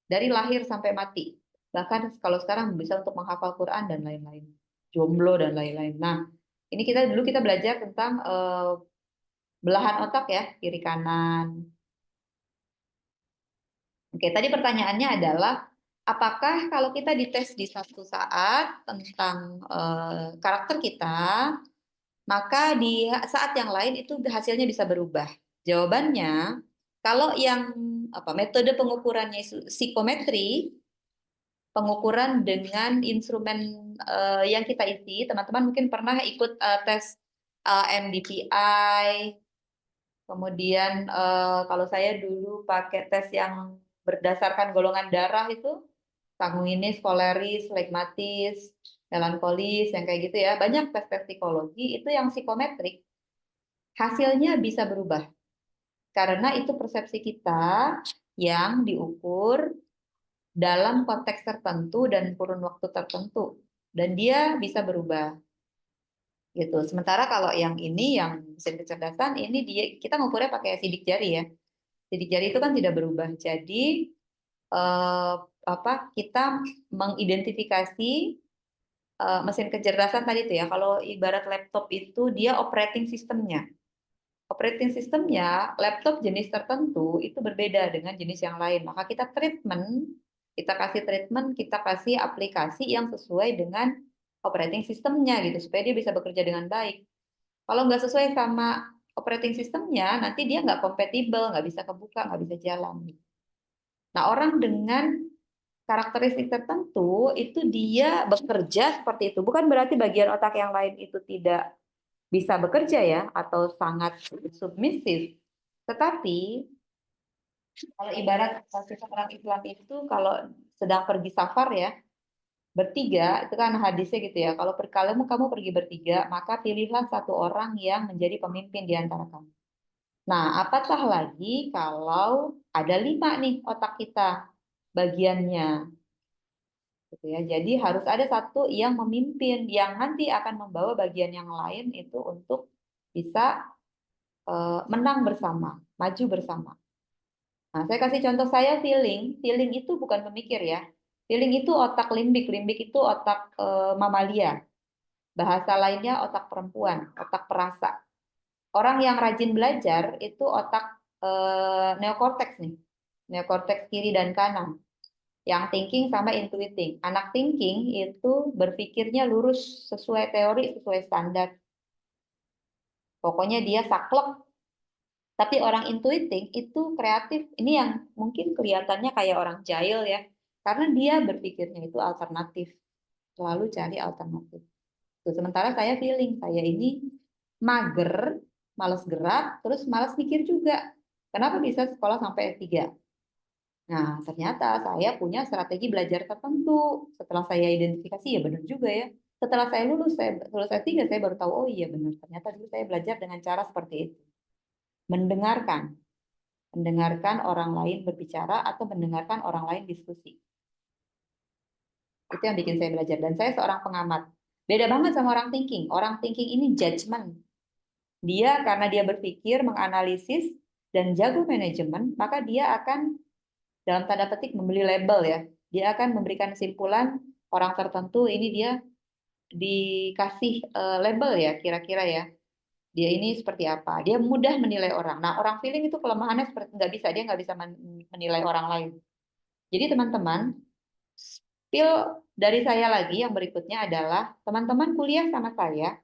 Dari lahir sampai mati. Bahkan kalau sekarang bisa untuk menghafal Quran dan lain-lain. Jomblo dan lain-lain. Nah, ini kita belajar tentang belahan otak ya, kiri kanan. Oke, tadi pertanyaannya adalah apakah kalau kita dites di satu saat tentang karakter kita, maka di saat yang lain itu hasilnya bisa berubah. Jawabannya, kalau yang metode pengukurannya psikometri, pengukuran dengan instrumen yang kita isi, teman-teman mungkin pernah ikut tes MBTI. Kemudian kalau saya dulu pakai tes yang berdasarkan golongan darah itu, sanguinis, koleris, flegmatis, melankolis, yang kayak gitu ya. Banyak tes-tes psikologi itu yang psikometrik, hasilnya bisa berubah. Karena itu persepsi kita yang diukur dalam konteks tertentu dan kurun waktu tertentu. Dan dia bisa berubah. Gitu. Sementara kalau yang ini, yang mesin kecerdasan, ini kita ngukurnya pakai sidik jari ya. Sidik jari itu kan tidak berubah. Jadi kita mengidentifikasi mesin kecerdasan tadi itu ya. Kalau ibarat laptop itu dia operating sistemnya. Operating sistemnya laptop jenis tertentu itu berbeda dengan jenis yang lain. Maka kita kasih aplikasi yang sesuai dengan operating sistemnya gitu supaya dia bisa bekerja dengan baik. Kalau nggak sesuai sama operating sistemnya, nanti dia nggak kompatibel, nggak bisa kebuka, nggak bisa jalan. Nah, orang dengan karakteristik tertentu itu dia bekerja seperti itu. Bukan berarti bagian otak yang lain itu tidak bisa bekerja ya, atau sangat submisif. Tetapi kalau ibarat orang Islam itu kalau sedang pergi safar ya, bertiga, itu kan hadisnya gitu ya. Kalau kamu pergi bertiga, maka pilihlah satu orang yang menjadi pemimpin di antara kamu. Nah, apatah lagi kalau ada 5 nih otak kita bagiannya, gitu ya. Jadi harus ada satu yang memimpin, yang nanti akan membawa bagian yang lain itu untuk bisa menang bersama, maju bersama. Nah, saya kasih contoh saya feeling. Feeling itu bukan pemikir ya. Feeling itu otak limbik. Limbik itu otak mamalia. Bahasa lainnya otak perempuan, otak perasa. Orang yang rajin belajar itu otak neokorteks nih. Neokorteks kiri dan kanan. Yang thinking sama intuiting. Anak thinking itu berpikirnya lurus sesuai teori, sesuai standar. Pokoknya dia saklek. Tapi orang intuiting itu kreatif. Ini yang mungkin kelihatannya kayak orang jahil ya. Karena dia berpikirnya itu alternatif. Selalu cari alternatif. Tuh, sementara saya feeling, saya ini mager, malas gerak, terus malas mikir juga. Kenapa bisa sekolah sampai S3? Nah, ternyata saya punya strategi belajar tertentu. Setelah saya identifikasi, ya benar juga ya. Setelah saya lulus S3, saya baru tahu, oh iya benar. Ternyata dulu saya belajar dengan cara seperti itu. Mendengarkan. Mendengarkan orang lain berbicara atau mendengarkan orang lain diskusi. Itu yang bikin saya belajar. Dan saya seorang pengamat. Beda banget sama orang thinking. Orang thinking ini judgment. Dia karena dia berpikir, menganalisis, dan jago manajemen, maka dia akan dalam tanda petik membeli label ya. Dia akan memberikan kesimpulan orang tertentu ini dia dikasih label ya kira-kira ya. Dia ini seperti apa? Dia mudah menilai orang. Nah, orang feeling itu kelemahannya seperti dia nggak bisa menilai orang lain. Jadi teman-teman, spill dari saya lagi yang berikutnya adalah teman-teman kuliah sama saya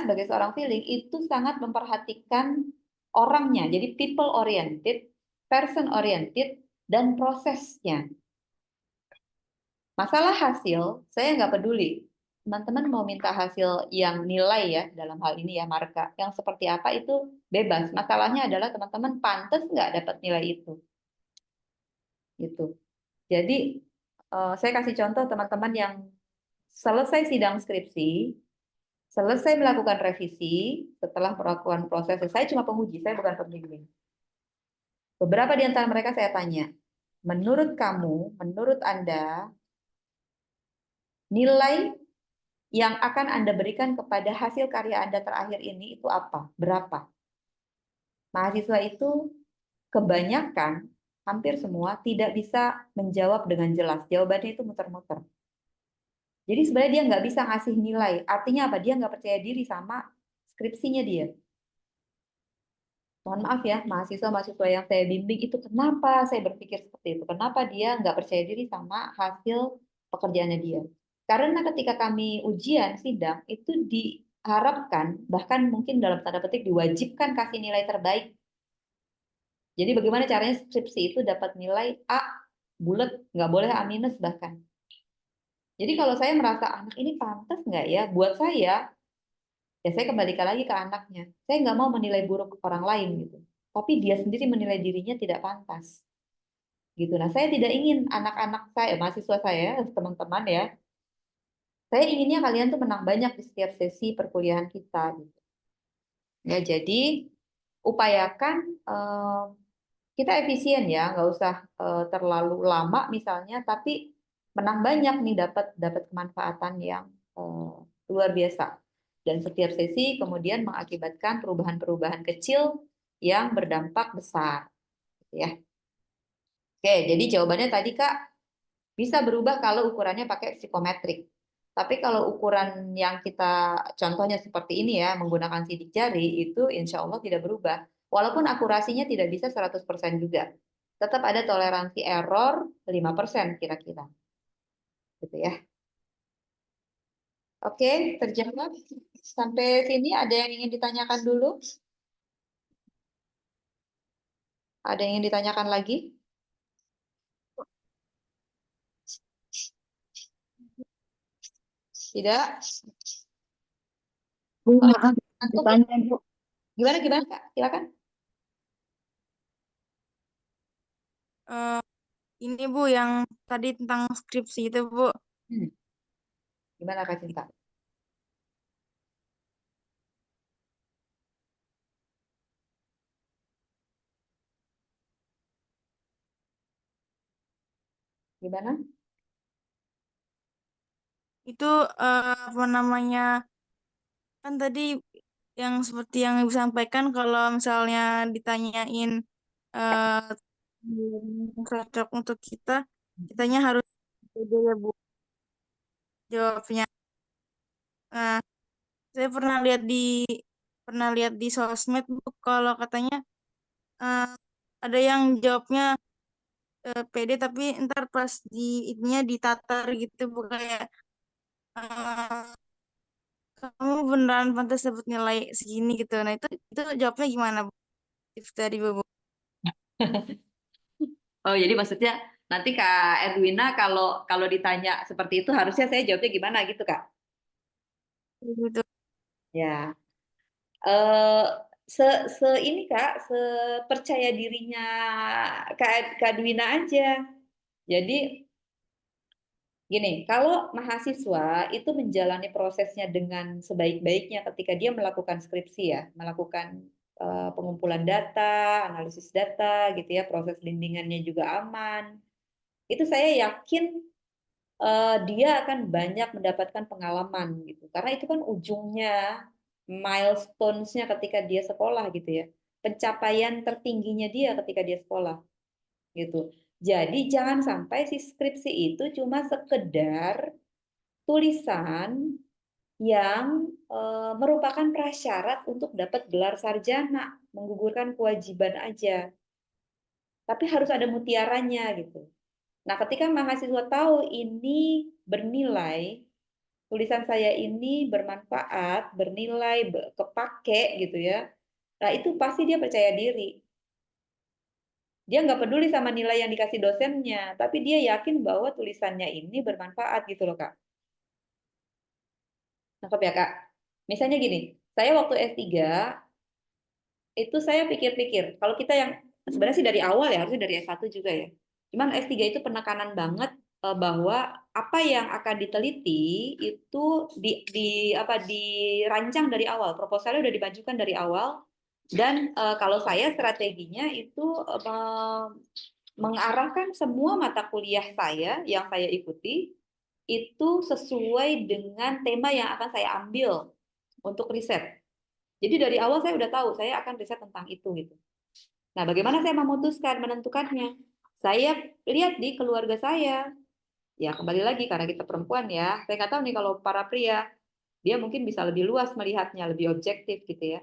sebagai seorang feeling itu sangat memperhatikan orangnya. Jadi people oriented, person oriented, dan prosesnya. Masalah hasil, saya nggak peduli. Teman-teman mau minta hasil yang nilai ya, dalam hal ini ya marka, yang seperti apa itu bebas. Masalahnya adalah teman-teman pantas nggak dapat nilai itu. Gitu. Jadi, saya kasih contoh teman-teman yang selesai sidang skripsi, selesai melakukan revisi, setelah melakukan proses, saya cuma penguji, saya bukan pembimbing. Beberapa di antara mereka saya tanya, menurut kamu, menurut Anda, nilai yang akan Anda berikan kepada hasil karya Anda terakhir ini itu apa? Berapa? Mahasiswa itu kebanyakan, hampir semua, tidak bisa menjawab dengan jelas. Jawabannya itu muter-muter. Jadi sebenarnya dia nggak bisa ngasih nilai. Artinya apa? Dia nggak percaya diri sama skripsinya dia. Mohon maaf ya, mahasiswa-mahasiswa yang saya bimbing itu kenapa saya berpikir seperti itu? Kenapa dia nggak percaya diri sama hasil pekerjaannya dia? Karena ketika kami ujian sidang itu diharapkan, bahkan mungkin dalam tanda petik diwajibkan kasih nilai terbaik. Jadi bagaimana caranya skripsi itu dapat nilai A bulat, nggak boleh A minus bahkan. Jadi kalau saya merasa anak ini pantas nggak ya, buat saya, ya saya kembalikan lagi ke anaknya. Saya nggak mau menilai buruk orang lain gitu. Tapi dia sendiri menilai dirinya tidak pantas. Gitu. Nah, saya tidak ingin anak-anak saya, mahasiswa saya, teman-teman ya, saya inginnya kalian tuh menang banyak di setiap sesi perkuliahan kita. Gitu. Ya, jadi upayakan kita efisien ya, nggak usah terlalu lama misalnya, tapi menang banyak nih dapat kemanfaatan yang luar biasa. Dan setiap sesi kemudian mengakibatkan perubahan-perubahan kecil yang berdampak besar, ya. Oke, jadi jawabannya tadi Kak bisa berubah kalau ukurannya pakai psikometrik. Tapi kalau ukuran yang kita contohnya seperti ini ya, menggunakan sidik jari itu insya Allah tidak berubah. Walaupun akurasinya tidak bisa 100% juga. Tetap ada toleransi error 5% kira-kira. Gitu ya. Oke, terjawab. Sampai sini ada yang ingin ditanyakan dulu? Ada yang ingin ditanyakan lagi? Tidak? Bu, maaf, Ngantuk? bertanya, Bu. Gimana Kak? Silakan. Ini Bu yang tadi tentang skripsi itu Bu. Gimana Kak Cinta? Gimana? Itu apa namanya? Kan tadi yang seperti yang Ibu sampaikan kalau misalnya ditanyain eh yang cocok untuk kita, kitanya harus pede ya Bu jawabnya. Nah, saya pernah lihat di sosmed Bu kalau katanya eh, ada yang jawabnya pede tapi ntar pas di ininya ditatar gitu Bu kayak eh, kamu beneran pantas dapat nilai segini gitu. Nah, itu jawabnya gimana Bu? Tips dari Bu. Oh, jadi maksudnya nanti Kak Edwina kalau kalau ditanya seperti itu harusnya saya jawabnya gimana gitu, Kak? Gitu. Ya. eh se, ini Kak, sepercaya dirinya Kak Edwina aja. Jadi gini, kalau mahasiswa itu menjalani prosesnya dengan sebaik-baiknya ketika dia melakukan skripsi ya, melakukan pengumpulan data, analisis data gitu ya, proses bimbingannya juga aman. Itu saya yakin dia akan banyak mendapatkan pengalaman gitu. Karena itu kan ujungnya milestones-nya ketika dia sekolah gitu ya. Pencapaian tertingginya dia ketika dia sekolah gitu. Jadi jangan sampai si skripsi itu cuma sekedar tulisan yang merupakan prasyarat untuk dapat gelar sarjana, menggugurkan kewajiban aja. Tapi harus ada mutiaranya gitu. Nah, ketika mahasiswa tahu ini bernilai, tulisan saya ini bermanfaat, bernilai, kepake gitu ya. Nah, itu pasti dia percaya diri. Dia nggak peduli sama nilai yang dikasih dosennya, tapi dia yakin bahwa tulisannya ini bermanfaat gitu loh, Kak. Nangkep ya, Kak? Misalnya gini, saya waktu S3, itu saya pikir-pikir, kalau kita yang sebenarnya sih dari awal ya, harusnya dari S1 juga ya. Cuman S3 itu penekanan banget bahwa apa yang akan diteliti itu dirancang dari awal, proposalnya udah dimajukan dari awal dan kalau saya strateginya itu mengarahkan semua mata kuliah saya yang saya ikuti itu sesuai dengan tema yang akan saya ambil untuk riset. Jadi dari awal saya udah tahu saya akan riset tentang itu gitu. Nah, bagaimana saya memutuskan menentukannya? Saya lihat di keluarga saya. Ya, kembali lagi karena kita perempuan ya. Saya nggak tahu nih kalau para pria, dia mungkin bisa lebih luas melihatnya, lebih objektif gitu ya.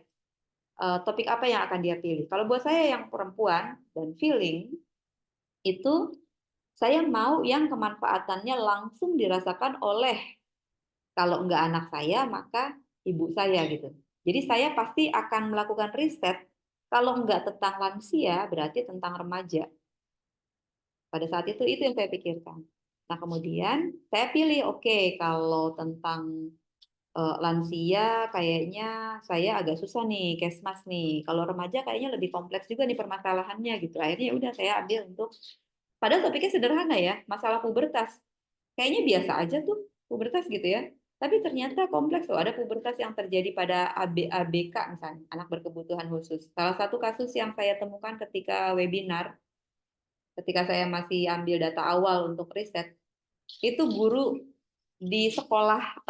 Topik apa yang akan dia pilih? Kalau buat saya yang perempuan dan feeling itu saya mau yang kemanfaatannya langsung dirasakan oleh kalau enggak anak saya maka ibu saya gitu. Jadi saya pasti akan melakukan riset kalau enggak tentang lansia berarti tentang remaja. Pada saat itu yang saya pikirkan. Nah, kemudian saya pilih oke, kalau tentang lansia kayaknya saya agak susah nih, kesmas nih. Kalau remaja kayaknya lebih kompleks juga nih permasalahannya gitu. Akhirnya ya udah saya ambil untuk padahal topiknya sederhana ya, masalah pubertas. Kayaknya biasa aja tuh pubertas gitu ya. Tapi ternyata kompleks loh, ada pubertas yang terjadi pada ABK misalnya, anak berkebutuhan khusus. Salah satu kasus yang saya temukan ketika webinar, ketika saya masih ambil data awal untuk riset, itu guru di sekolah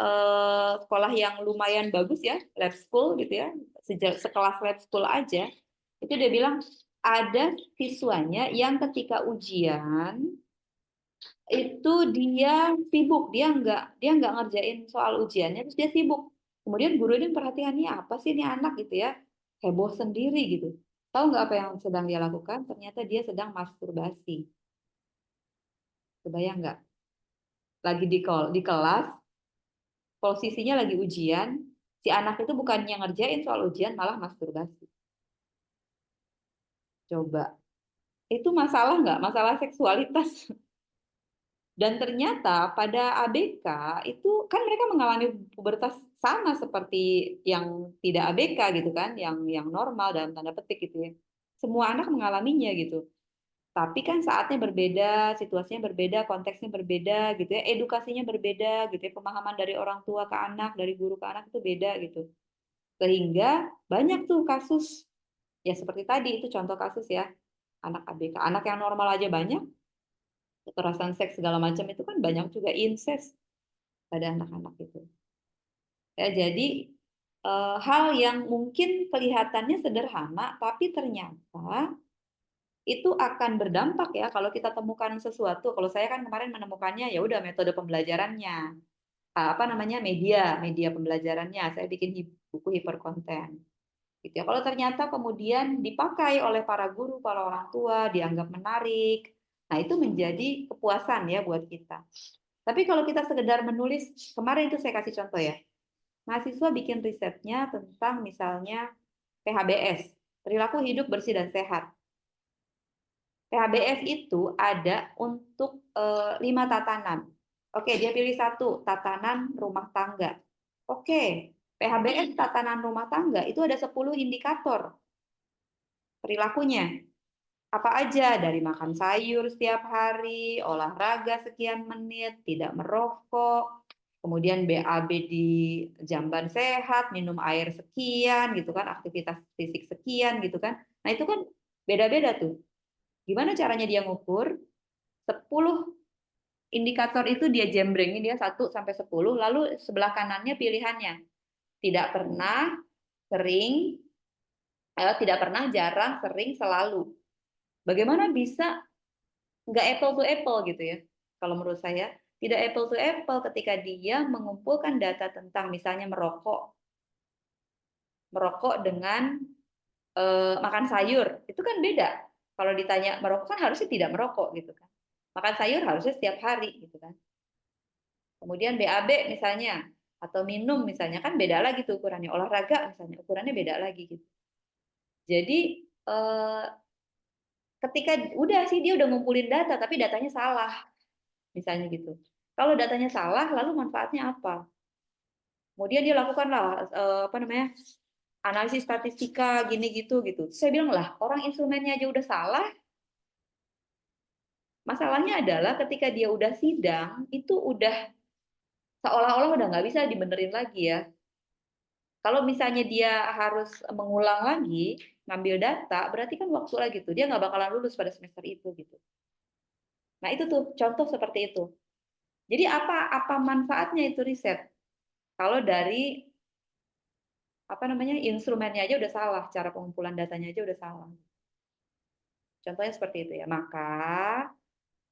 yang lumayan bagus ya, lab school gitu ya, sekelas lab school aja, itu dia bilang ada siswanya yang ketika ujian itu dia sibuk, dia nggak ngerjain soal ujiannya, terus dia sibuk. Kemudian guru ini perhatiannya apa sih ini anak gitu ya, heboh sendiri gitu. Tahu nggak apa yang sedang dia lakukan? Ternyata dia sedang masturbasi. Kebayang nggak? Lagi di kelas, posisinya lagi ujian, si anak itu bukannya ngerjain soal ujian, malah masturbasi. Coba, itu masalah nggak? Masalah seksualitas. Dan ternyata pada ABK itu kan mereka mengalami pubertas sama seperti yang tidak ABK gitu kan, yang normal dalam tanda petik gitu ya. Semua anak mengalaminya gitu. Tapi kan saatnya berbeda, situasinya berbeda, konteksnya berbeda gitu ya, edukasinya berbeda gitu ya, pemahaman dari orang tua ke anak, dari guru ke anak itu beda gitu. Sehingga banyak tuh kasus, ya seperti tadi itu contoh kasus ya, anak ABK. Anak yang normal aja banyak, kekerasan seks segala macam itu kan banyak juga incest pada anak-anak itu. Ya, jadi hal yang mungkin kelihatannya sederhana, tapi ternyata itu akan berdampak ya kalau kita temukan sesuatu. Kalau saya kan kemarin menemukannya ya udah metode pembelajarannya, apa namanya media pembelajarannya. Saya bikin buku hiperkonten. Gitu ya. Kalau ternyata kemudian dipakai oleh para guru, para orang tua, dianggap menarik, nah itu menjadi kepuasan ya buat kita. Tapi kalau kita sekedar menulis, kemarin itu saya kasih contoh ya, mahasiswa bikin risetnya tentang misalnya PHBS, perilaku hidup bersih dan sehat. PHBS itu ada untuk 5 tatanan. Oke, dia pilih 1, tatanan rumah tangga. Oke, PHBS tatanan rumah tangga itu ada 10 indikator perilakunya. Apa aja? Dari makan sayur setiap hari, olahraga sekian menit, tidak merokok, kemudian BAB di jamban sehat, minum air sekian gitu kan, aktivitas fisik sekian gitu kan. Nah, itu kan beda-beda tuh. Gimana caranya dia ngukur? 10 indikator itu dia jembrengin, dia 1 sampai 10, lalu sebelah kanannya pilihannya. Tidak pernah, sering, tidak pernah, jarang, sering, selalu. Bagaimana bisa nggak apple to apple gitu ya? Kalau menurut saya, tidak apple to apple ketika dia mengumpulkan data tentang misalnya merokok dengan makan sayur, itu kan beda. Kalau ditanya merokok kan harusnya tidak merokok gitu kan. Makan sayur harusnya setiap hari gitu kan. Kemudian BAB misalnya atau minum misalnya kan beda lagi tuh ukurannya. Olahraga misalnya ukurannya beda lagi gitu. Jadi ketika udah sih dia udah ngumpulin data tapi datanya salah misalnya gitu. Kalau datanya salah lalu manfaatnya apa? Kemudian dia lakukanlah apa namanya? Analisis statistika gini gitu gitu. Saya bilang lah, orang instrumennya aja udah salah. Masalahnya adalah ketika dia udah sidang, itu udah seolah-olah udah nggak bisa dibenerin lagi ya. Kalau misalnya dia harus mengulang lagi, ngambil data, berarti kan waktu lagi tuh. Dia nggak bakalan lulus pada semester itu gitu. Nah itu tuh contoh seperti itu. Jadi apa manfaatnya itu riset? Kalau dari apa namanya instrumennya aja udah salah, cara pengumpulan datanya aja udah salah. Contohnya seperti itu ya. Maka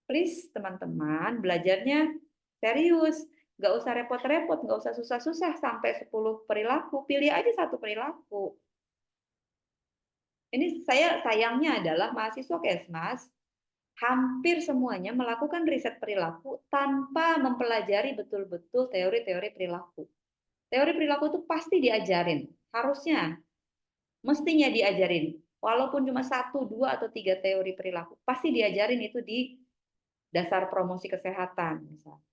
please teman-teman belajarnya serius. Nggak usah repot-repot, nggak usah susah-susah sampai 10 perilaku. Pilih aja 1 perilaku. Ini saya sayangnya adalah mahasiswa Kesmas hampir semuanya melakukan riset perilaku tanpa mempelajari betul-betul teori-teori perilaku. Teori perilaku itu pasti diajarin, harusnya, mestinya diajarin. Walaupun cuma 1, 2, atau 3 teori perilaku, pasti diajarin itu di dasar promosi kesehatan misalnya.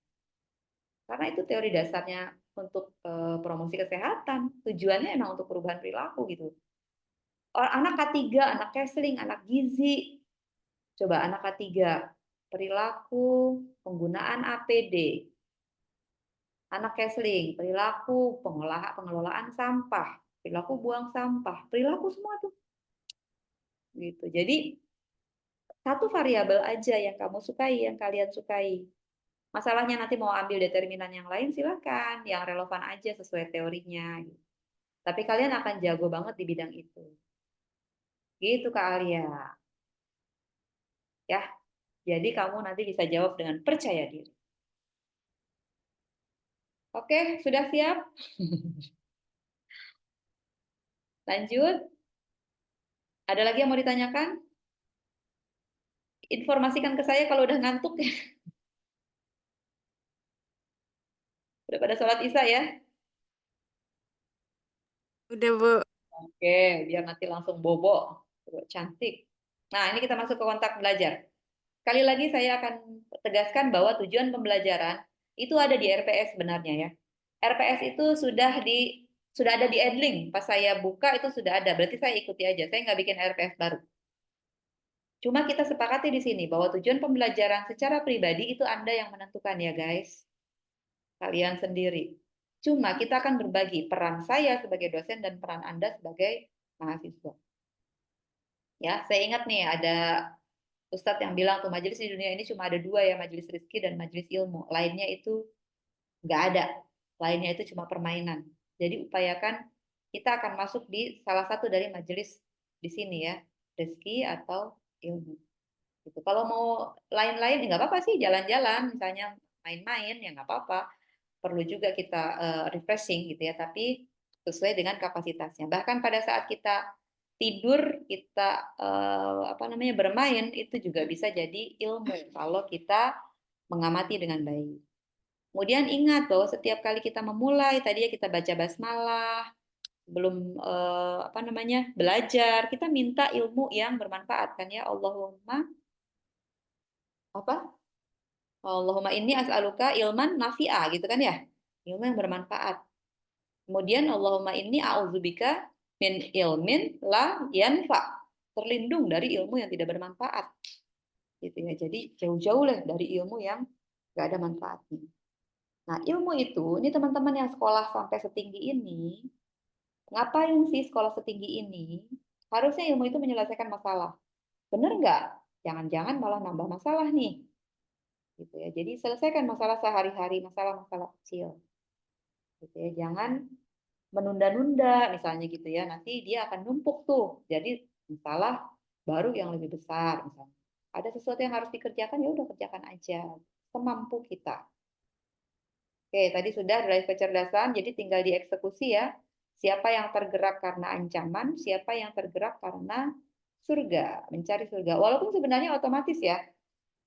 Karena itu teori dasarnya untuk promosi kesehatan, tujuannya emang untuk perubahan perilaku gitu. Anak K3, anak counseling, anak gizi, coba anak K3, perilaku penggunaan APD, anak counseling, perilaku pengelolaan sampah, perilaku buang sampah, perilaku semua tuh. Gitu. Jadi 1 variabel aja yang kamu sukai, yang kalian sukai. Masalahnya nanti mau ambil determinan yang lain silakan, yang relevan aja sesuai teorinya. Gitu. Tapi kalian akan jago banget di bidang itu. Gitu Kak Alia. Ya, jadi kamu nanti bisa jawab dengan percaya diri. Oke, sudah siap? Lanjut. Ada lagi yang mau ditanyakan? Informasikan ke saya kalau udah ngantuk ya. Udah pada sholat Isya ya? Udah, Bu. Oke, biar nanti langsung bobo. Cantik. Nah, ini kita masuk ke kontak belajar. Sekali lagi saya akan tegaskan bahwa tujuan pembelajaran itu ada di RPS sebenarnya ya. RPS itu sudah ada di Edling. Pas saya buka itu sudah ada. Berarti saya ikuti aja. Saya nggak bikin RPS baru. Cuma kita sepakati di sini bahwa tujuan pembelajaran secara pribadi itu Anda yang menentukan ya guys. Kalian sendiri. Cuma kita akan berbagi peran saya sebagai dosen dan peran Anda sebagai mahasiswa. Ya, saya ingat nih ada Ustadz yang bilang tuh majelis di dunia ini cuma ada dua ya, majelis rezeki dan majelis ilmu. Lainnya itu nggak ada. Lainnya itu cuma permainan. Jadi upayakan kita akan masuk di salah satu dari majelis di sini ya, rezeki atau ilmu. Gitu. Kalau mau lain-lain, nggak apa-apa sih jalan-jalan, misalnya main-main ya nggak apa-apa. Perlu juga kita refreshing gitu ya, tapi sesuai dengan kapasitasnya. Bahkan pada saat kita tidur, kita apa namanya bermain, itu juga bisa jadi ilmu kalau kita mengamati dengan baik. Kemudian ingat bahwa setiap kali kita memulai, tadi ya kita baca basmalah, belum apa namanya belajar, kita minta ilmu yang bermanfaat kan ya. Allahumma apa? Allahumma inni as'aluka ilman nafi'a gitu kan ya. Ilmu yang bermanfaat. Kemudian Allahumma inni a'udzubika min ilmin la yanfa. Terlindung dari ilmu yang tidak bermanfaat. Gitu ya. Jadi jauh-jauh lah dari ilmu yang nggak ada manfaatnya. Nah, ilmu itu, ini teman-teman yang sekolah sampai setinggi ini, ngapain sih sekolah setinggi ini? Harusnya ilmu itu menyelesaikan masalah. Bener nggak? Jangan-jangan malah nambah masalah nih. Gitu ya. Jadi selesaikan masalah sehari-hari, masalah-masalah kecil. Gitu ya. Jangan menunda-nunda misalnya gitu ya. Nanti dia akan numpuk tuh. Jadi masalah baru yang lebih besar misalnya. Ada sesuatu yang harus dikerjakan, ya udah kerjakan aja semampu kita. Oke, tadi sudah drive kecerdasan, jadi tinggal dieksekusi ya. Siapa yang tergerak karena ancaman, siapa yang tergerak karena surga, mencari surga. Walaupun sebenarnya otomatis ya,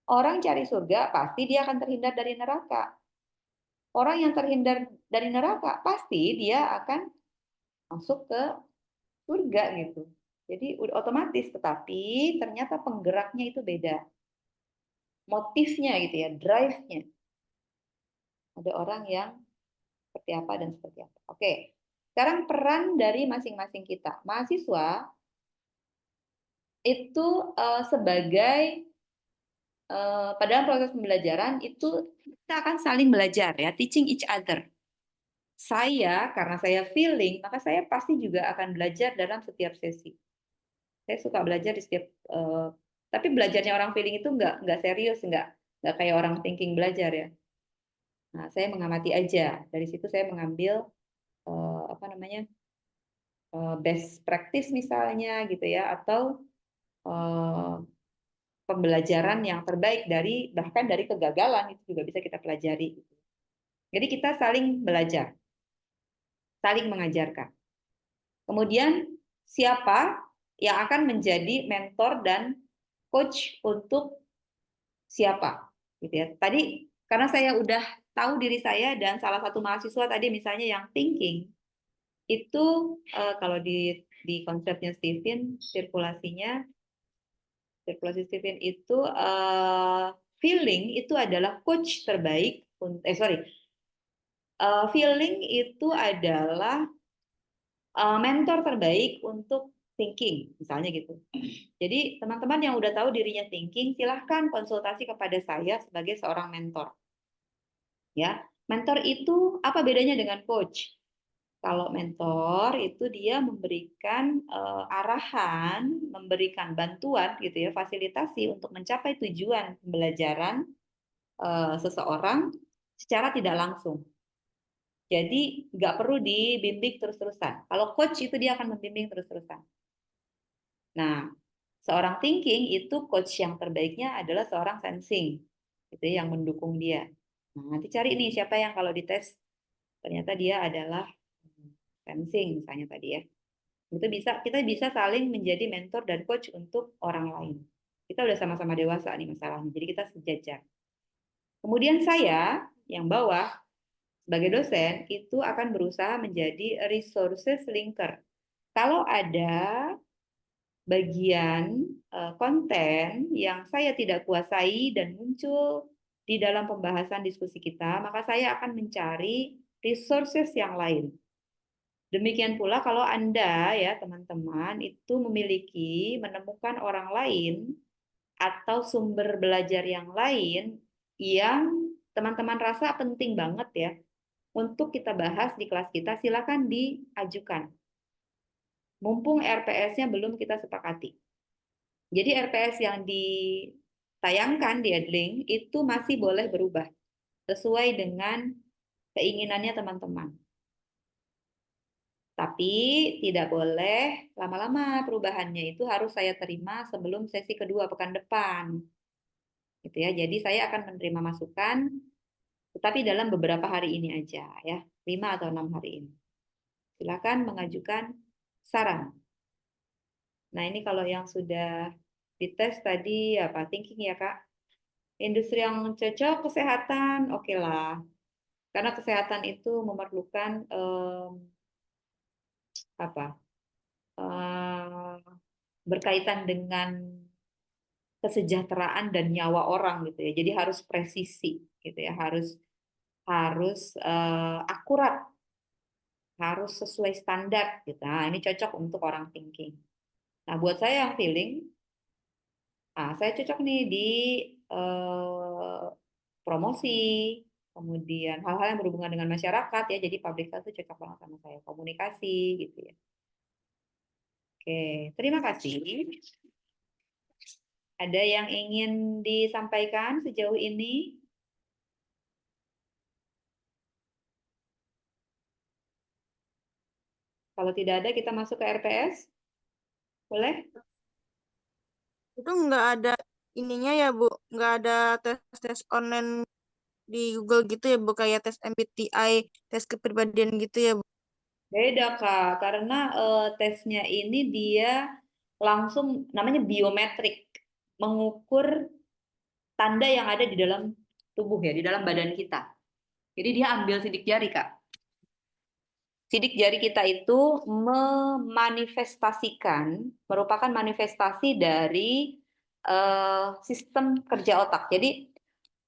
orang cari surga pasti dia akan terhindar dari neraka. Orang yang terhindar dari neraka pasti dia akan masuk ke surga gitu. Jadi udah otomatis, tetapi ternyata penggeraknya itu beda. Motifnya gitu ya, drive-nya. Ada orang yang seperti apa dan seperti apa. Oke, sekarang peran dari masing-masing kita. Mahasiswa itu sebagai pada proses pembelajaran itu kita akan saling belajar ya, teaching each other. Saya karena saya feeling, maka saya pasti juga akan belajar dalam setiap sesi. Saya suka belajar di setiap, tapi belajarnya orang feeling itu nggak serius, nggak kayak orang thinking belajar ya. Nah, saya mengamati aja. Dari situ saya mengambil apa namanya best practice misalnya gitu ya, atau pembelajaran yang terbaik dari bahkan dari kegagalan itu juga bisa kita pelajari. Jadi kita saling belajar, saling mengajarkan. Kemudian siapa yang akan menjadi mentor dan coach untuk siapa, gitu ya. Tadi karena saya udah tahu diri saya dan salah satu mahasiswa tadi misalnya yang thinking itu kalau di konsepnya Stephen sirkulasi Stephen itu feeling itu adalah coach terbaik feeling itu adalah mentor terbaik untuk thinking misalnya gitu. Jadi teman-teman yang udah tahu dirinya thinking silahkan konsultasi kepada saya sebagai seorang mentor. Ya, mentor itu apa bedanya dengan coach? Kalau mentor itu dia memberikan arahan, memberikan bantuan gitu ya, fasilitasi untuk mencapai tujuan pembelajaran seseorang secara tidak langsung. Jadi nggak perlu dibimbing terus-terusan. Kalau coach itu dia akan membimbing terus-terusan. Nah, seorang thinking itu coach yang terbaiknya adalah seorang sensing, gitu ya, yang mendukung dia. Nah, nanti cari nih siapa yang kalau dites ternyata dia adalah sensing misalnya tadi ya. Itu kita bisa saling menjadi mentor dan coach untuk orang lain. Kita udah sama-sama dewasa nih masalahnya, jadi kita sejajar. Kemudian saya yang bawah sebagai dosen itu akan berusaha menjadi resources linker. Kalau ada bagian konten yang saya tidak kuasai dan muncul di dalam pembahasan diskusi kita, maka saya akan mencari resources yang lain. Demikian pula kalau Anda ya teman-teman itu menemukan orang lain atau sumber belajar yang lain yang teman-teman rasa penting banget ya untuk kita bahas di kelas kita, silakan diajukan. Mumpung RPS-nya belum kita sepakati. Jadi RPS yang ditayangkan di Edling itu masih boleh berubah sesuai dengan keinginannya teman-teman. Tapi tidak boleh lama-lama, perubahannya itu harus saya terima sebelum sesi kedua pekan depan. Gitu ya. Jadi saya akan menerima masukan, tetapi dalam beberapa hari ini aja ya, 5 atau 6 hari ini. Silakan mengajukan saran. Nah, ini kalau yang sudah dites tadi apa thinking ya, Kak? Industri yang cocok kesehatan, oke lah. Karena kesehatan itu memerlukan apa? Berkaitan dengan kesejahteraan dan nyawa orang gitu ya. Jadi harus presisi gitu ya, harus akurat, harus sesuai standar gitu. Nah, ini cocok untuk orang thinking. Nah, buat saya yang feeling, saya cocok nih di promosi, kemudian hal-hal yang berhubungan dengan masyarakat ya. Jadi public health itu cocok banget sama saya, komunikasi gitu ya. Oke, terima kasih. Ada yang ingin disampaikan sejauh ini? Kalau tidak ada, kita masuk ke RPS. Boleh? Itu nggak ada ininya ya, Bu. Nggak ada tes-tes online di Google gitu ya, Bu. Kayak tes MBTI, tes kepribadian gitu ya, Bu. Beda, Kak. Karena tesnya ini dia langsung namanya biometrik. Mengukur tanda yang ada di dalam tubuh ya, di dalam badan kita. Jadi dia ambil sidik jari, Kak. Sidik jari kita itu memanifestasikan, merupakan manifestasi dari sistem kerja otak. Jadi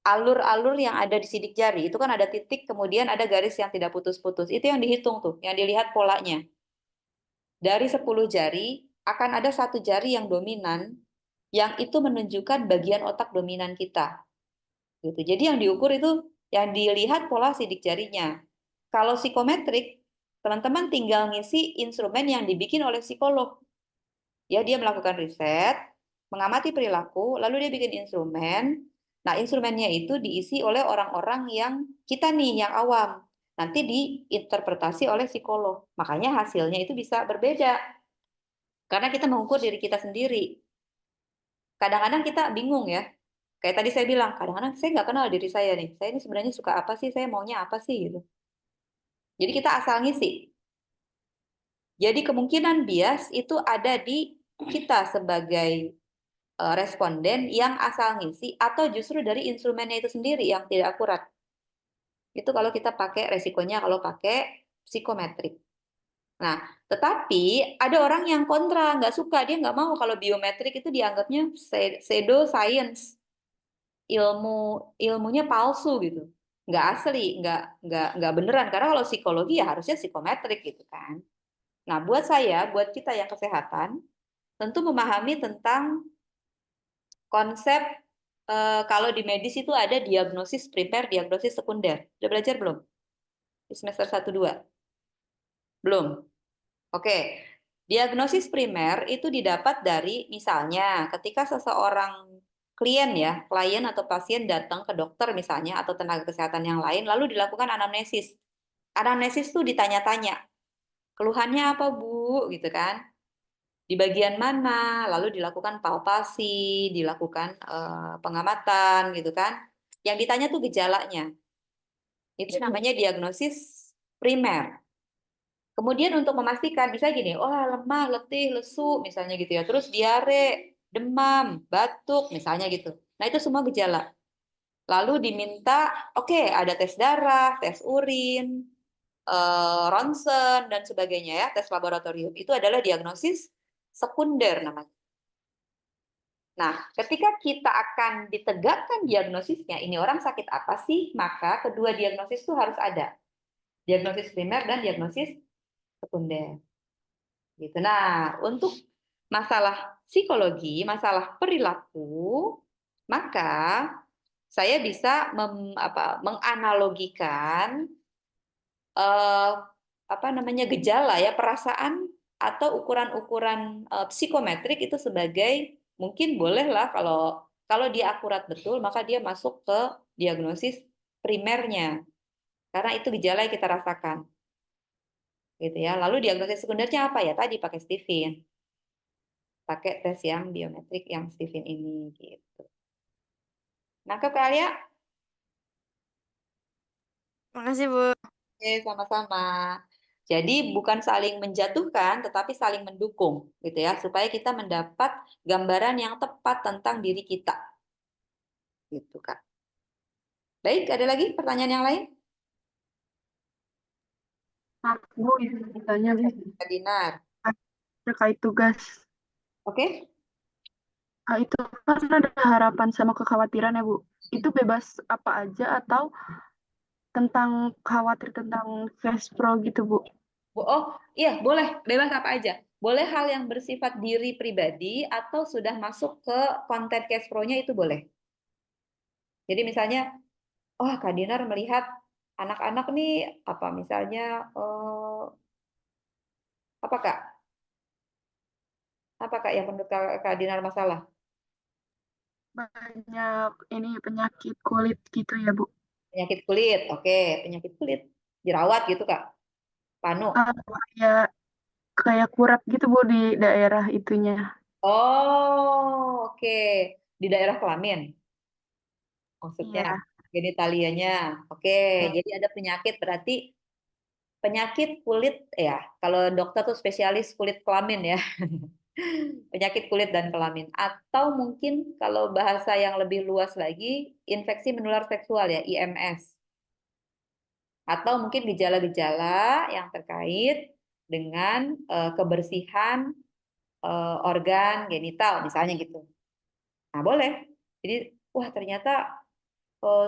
alur-alur yang ada di sidik jari itu kan ada titik, kemudian ada garis yang tidak putus-putus. Itu yang dihitung tuh, yang dilihat polanya. Dari 10 jari akan ada 1 jari yang dominan, yang itu menunjukkan bagian otak dominan kita. Gitu. Jadi yang diukur itu yang dilihat pola sidik jarinya. Kalau psikometrik, teman-teman tinggal ngisi instrumen yang dibikin oleh psikolog. Ya, dia melakukan riset, mengamati perilaku, lalu dia bikin instrumen. Nah, instrumennya itu diisi oleh orang-orang yang kita nih, yang awam. Nanti diinterpretasi oleh psikolog. Makanya hasilnya itu bisa berbeda. Karena kita mengukur diri kita sendiri. Kadang-kadang kita bingung ya. Kayak tadi saya bilang, kadang-kadang saya nggak kenal diri saya nih. Saya ini sebenarnya suka apa sih? Saya maunya apa sih? Gitu. Jadi kita asal ngisi. Jadi kemungkinan bias itu ada di kita sebagai responden yang asal ngisi atau justru dari instrumennya itu sendiri yang tidak akurat. Itu kalau kita pakai resikonya kalau pakai psikometrik. Nah, tetapi ada orang yang kontra, nggak suka, dia nggak mau kalau biometrik itu dianggapnya pseudo science, ilmunya palsu gitu, nggak asli, nggak beneran. Karena kalau psikologi ya harusnya psikometrik gitu kan. Nah, buat saya, buat kita yang kesehatan, tentu memahami tentang konsep kalau di medis itu ada diagnosis primer, diagnosis sekunder. Udah belajar belum? Di semester 1-2? Belum? Oke. Diagnosis primer itu didapat dari misalnya ketika seseorang klien atau pasien datang ke dokter misalnya atau tenaga kesehatan yang lain lalu dilakukan anamnesis. Anamnesis tuh ditanya-tanya. Keluhannya apa, Bu? Gitu kan. Di bagian mana, lalu dilakukan palpasi, dilakukan pengamatan gitu kan. Yang ditanya tuh gejalanya. Itu namanya diagnosis primer. Kemudian untuk memastikan, bisa gini, oh lemah, letih, lesu, misalnya gitu ya. Terus diare, demam, batuk, misalnya gitu. Nah itu semua gejala. Lalu diminta, oke, ada tes darah, tes urin, ronsen, dan sebagainya ya, tes laboratorium. Itu adalah diagnosis sekunder namanya. Nah, ketika kita akan ditegakkan diagnosisnya, ini orang sakit apa sih? Maka kedua diagnosis itu harus ada. Diagnosis primer dan diagnosis sekunder. Gitu. Nah, untuk masalah psikologi, masalah perilaku, maka saya bisa menganalogikan gejala ya, perasaan atau ukuran-ukuran psikometrik itu sebagai mungkin bolehlah kalau dia akurat betul, maka dia masuk ke diagnosis primernya. Karena itu gejala yang kita rasakan. Gitu ya. Lalu diagnosis sekundernya apa ya? Tadi pakai Stephen. Pakai tes yang biometrik yang Stephen ini gitu. Nangkep Kak Alia? Makasih, Bu. Oke, sama-sama. Jadi bukan saling menjatuhkan, tetapi saling mendukung, gitu ya, supaya kita mendapat gambaran yang tepat tentang diri kita, gitu Kak. Baik, ada lagi pertanyaan yang lain? Bu, ini ditanya nih Kak Dinar. terkait tugas. Oke? Itu kan ada harapan sama kekhawatiran ya, Bu. Itu bebas apa aja atau tentang khawatir tentang cash pro gitu, Bu? Oh, iya, boleh. Bebas apa aja. Boleh hal yang bersifat diri pribadi atau sudah masuk ke konten cash pro-nya itu boleh. Jadi misalnya, oh Kak Dinar melihat anak-anak nih, apa misalnya, apa Kak? Apa Kak yang menurut Kak Dinar masalah? Banyak ini penyakit kulit gitu ya, Bu. Penyakit kulit, oke. Penyakit kulit. Jerawat gitu Kak? Panu? Kayak kayak kurap gitu, Bu, di daerah itunya. Oh, oke. Di daerah kelamin, maksudnya Iya. genitalianya. Oke, jadi ada penyakit berarti penyakit kulit ya. Kalau dokter tuh spesialis kulit kelamin ya. Penyakit kulit dan kelamin. Atau mungkin kalau bahasa yang lebih luas lagi, infeksi menular seksual ya, IMS. Atau mungkin gejala-gejala yang terkait dengan kebersihan organ genital misalnya gitu. Nah, boleh. Jadi, wah ternyata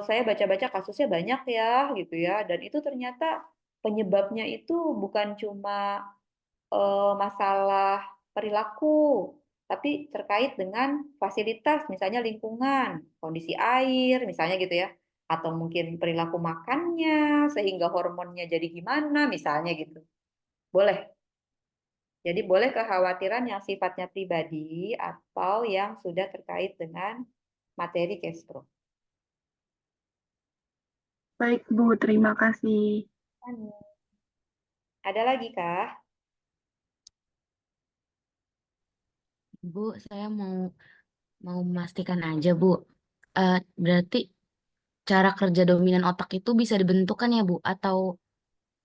saya baca-baca kasusnya banyak ya gitu ya, dan itu ternyata penyebabnya itu bukan cuma masalah perilaku, tapi terkait dengan fasilitas, misalnya lingkungan, kondisi air, misalnya gitu ya, atau mungkin perilaku makannya, sehingga hormonnya jadi gimana, misalnya gitu. Boleh. Jadi boleh kekhawatiran yang sifatnya pribadi atau yang sudah terkait dengan materi cash pro. Baik, Bu. Terima kasih. Ada lagi kah? Bu, saya mau memastikan aja, Bu. Berarti cara kerja dominan otak itu bisa dibentukkan ya, Bu? Atau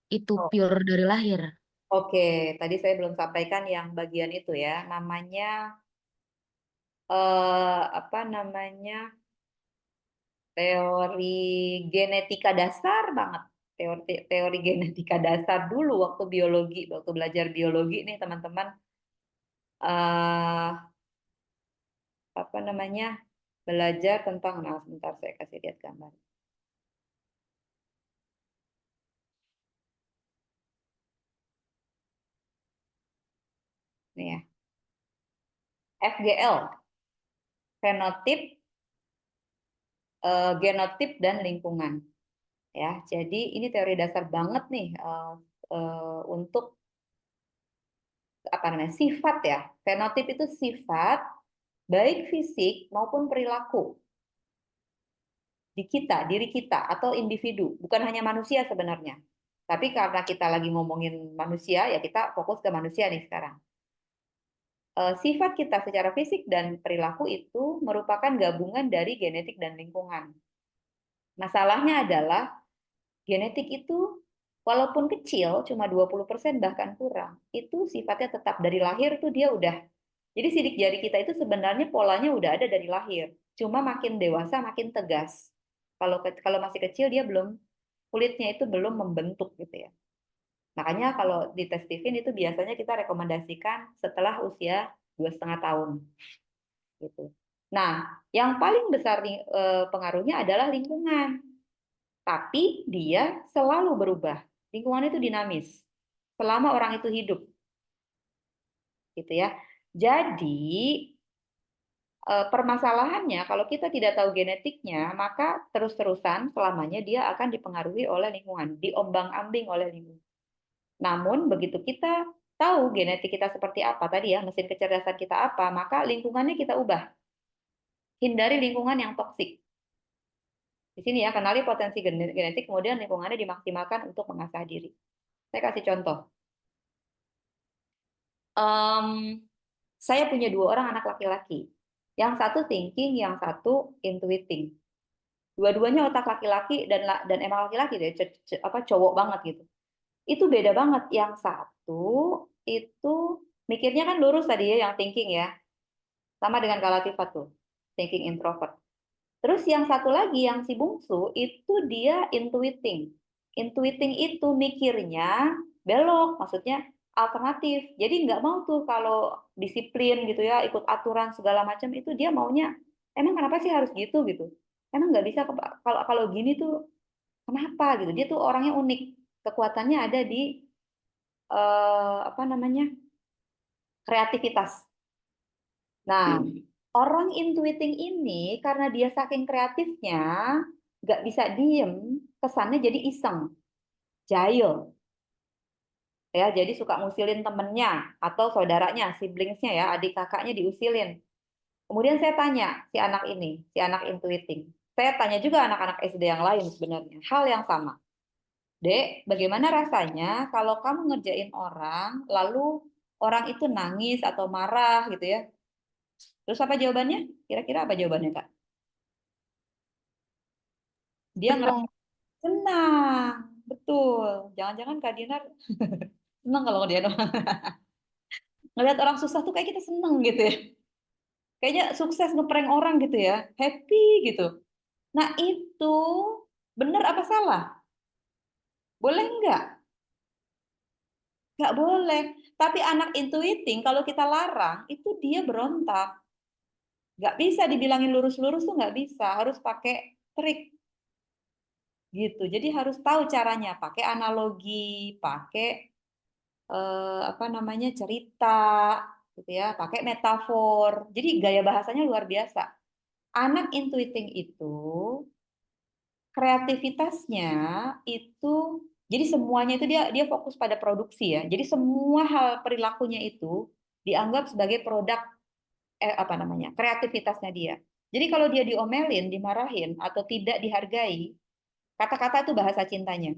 itu Oh, pure dari lahir? oke, tadi saya belum sampaikan yang bagian itu ya. Namanya apa namanya? Teori genetika dasar banget. Teori genetika dasar dulu waktu biologi, waktu belajar biologi nih teman-teman. Apa namanya? Belajar tentang, nah sebentar saya kasih lihat gambar. Nih ya. FGL, fenotip, genotip dan lingkungan. Ya, jadi ini teori dasar banget nih untuk apa namanya sifat ya. Fenotip itu sifat baik fisik maupun perilaku di kita, diri kita atau individu, bukan hanya manusia sebenarnya. Tapi karena kita lagi ngomongin manusia, ya kita fokus ke manusia nih sekarang. Sifat kita secara fisik dan perilaku itu merupakan gabungan dari genetik dan lingkungan. Masalahnya adalah genetik itu walaupun kecil, cuma 20% bahkan kurang, itu sifatnya tetap dari lahir tuh dia udah. Jadi sidik jari kita itu sebenarnya polanya udah ada dari lahir. Cuma makin dewasa makin tegas. Kalau masih kecil dia belum, kulitnya itu belum membentuk gitu ya. Makanya kalau di tes Stephen itu biasanya kita rekomendasikan setelah usia 2,5 tahun gitu. Nah, yang paling besar pengaruhnya adalah lingkungan. Tapi dia selalu berubah. Lingkungan itu dinamis. Selama orang itu hidup. Gitu ya. Jadi permasalahannya kalau kita tidak tahu genetiknya, maka terus-terusan selamanya dia akan dipengaruhi oleh lingkungan, diombang-ambing oleh lingkungan. Namun begitu kita tahu genetik kita seperti apa tadi ya, mesin kecerdasan kita apa, maka lingkungannya kita ubah. Hindari lingkungan yang toksik. Di sini ya, kenali potensi genetik, kemudian lingkungannya dimaksimalkan untuk mengasah diri. Saya kasih contoh. Saya punya 2 orang anak laki-laki. Yang satu thinking, yang satu intuiting. Dua-duanya otak laki-laki dan emang laki-laki deh, cowok banget gitu. Itu beda banget. Yang satu itu mikirnya kan lurus tadi ya, yang thinking ya. Sama dengan Kak Latifah tuh, thinking introvert. Terus yang satu lagi, yang si bungsu, itu dia intuiting. Intuiting itu mikirnya belok, maksudnya alternatif. Jadi nggak mau tuh kalau disiplin gitu ya, ikut aturan segala macam, itu dia maunya, emang kenapa sih harus gitu gitu? Emang nggak bisa kalau gini tuh kenapa gitu? Dia tuh orangnya unik. Kekuatannya ada di apa namanya, kreativitas. Nah, orang intuiting ini karena dia saking kreatifnya, nggak bisa diem, kesannya jadi iseng, jahil. Ya, jadi suka ngusilin temennya atau saudaranya, siblingsnya ya, adik kakaknya diusilin. Kemudian saya tanya si anak ini, si anak intuiting. Saya tanya juga anak-anak SD yang lain sebenarnya, hal yang sama. Dek, bagaimana rasanya kalau kamu ngerjain orang, lalu orang itu nangis atau marah gitu ya? Terus apa jawabannya? Kira-kira apa jawabannya, Kak? Dia ngerasa senang, betul. Jangan-jangan Kak Dinar senang kalau ngeliat orang. Ngeliat orang susah tuh kayak kita seneng gitu ya. Kayaknya sukses ngeprank orang gitu ya, happy gitu. Nah itu benar apa salah? Boleh nggak? Nggak boleh. Tapi anak intuiting kalau kita larang itu dia berontak. Nggak bisa dibilangin lurus-lurus tuh nggak bisa. Harus pakai trik gitu. Jadi harus tahu caranya. Pakai analogi, pakai apa namanya cerita, gitu ya. Pakai metafor. Jadi gaya bahasanya luar biasa. Anak intuiting itu kreativitasnya itu jadi semuanya itu dia fokus pada produksi ya. Jadi semua hal perilakunya itu dianggap sebagai produk apa namanya? Kreativitasnya dia. Jadi kalau dia diomelin, dimarahin atau tidak dihargai, kata-kata itu bahasa cintanya.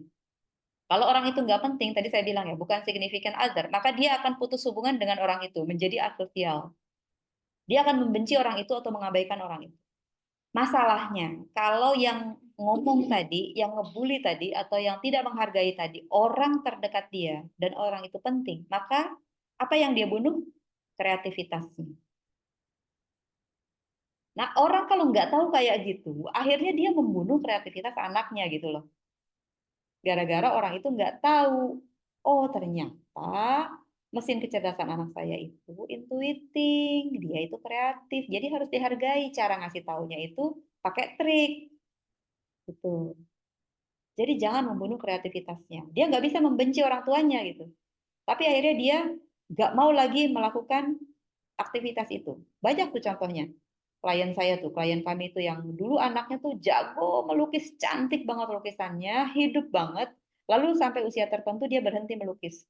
Kalau orang itu nggak penting, tadi saya bilang ya, bukan significant other, maka dia akan putus hubungan dengan orang itu, menjadi asosial. Dia akan membenci orang itu atau mengabaikan orang itu. Masalahnya, kalau yang ngomong tadi, yang ngebully tadi, atau yang tidak menghargai tadi, orang terdekat dia, dan orang itu penting, maka apa yang dia bunuh? Kreativitasnya. Nah, orang kalau nggak tahu kayak gitu, akhirnya dia membunuh kreativitas anaknya gitu loh. Gara-gara orang itu nggak tahu, oh ternyata mesin kecerdasan anak saya itu intuiting, dia itu kreatif, jadi harus dihargai. Cara ngasih taunya itu pakai trik. Gitu. Jadi jangan membunuh kreativitasnya. Dia nggak bisa membenci orang tuanya gitu. Tapi akhirnya dia nggak mau lagi melakukan aktivitas itu. Banyak tuh contohnya. Klien saya tuh, klien kami itu yang dulu anaknya tuh jago melukis, cantik banget lukisannya, hidup banget. Lalu sampai usia tertentu dia berhenti melukis.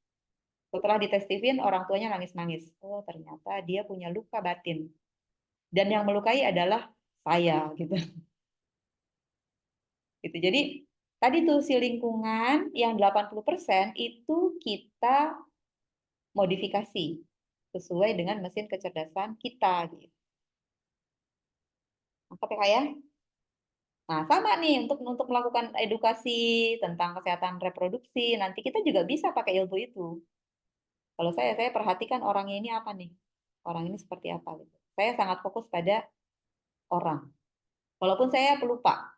Setelah ditestifin, orang tuanya nangis-nangis. Oh, ternyata dia punya luka batin. Dan yang melukai adalah saya gitu. Gitu. Jadi tadi tuh si lingkungan yang 80% itu kita modifikasi sesuai dengan mesin kecerdasan kita gitu. Mantap ya Kak ya? Nah, sama nih untuk melakukan edukasi tentang kesehatan reproduksi, nanti kita juga bisa pakai ilmu itu. Kalau saya perhatikan orangnya ini apa nih? Orang ini seperti apa gitu. Saya sangat fokus pada orang. Walaupun saya pelupa.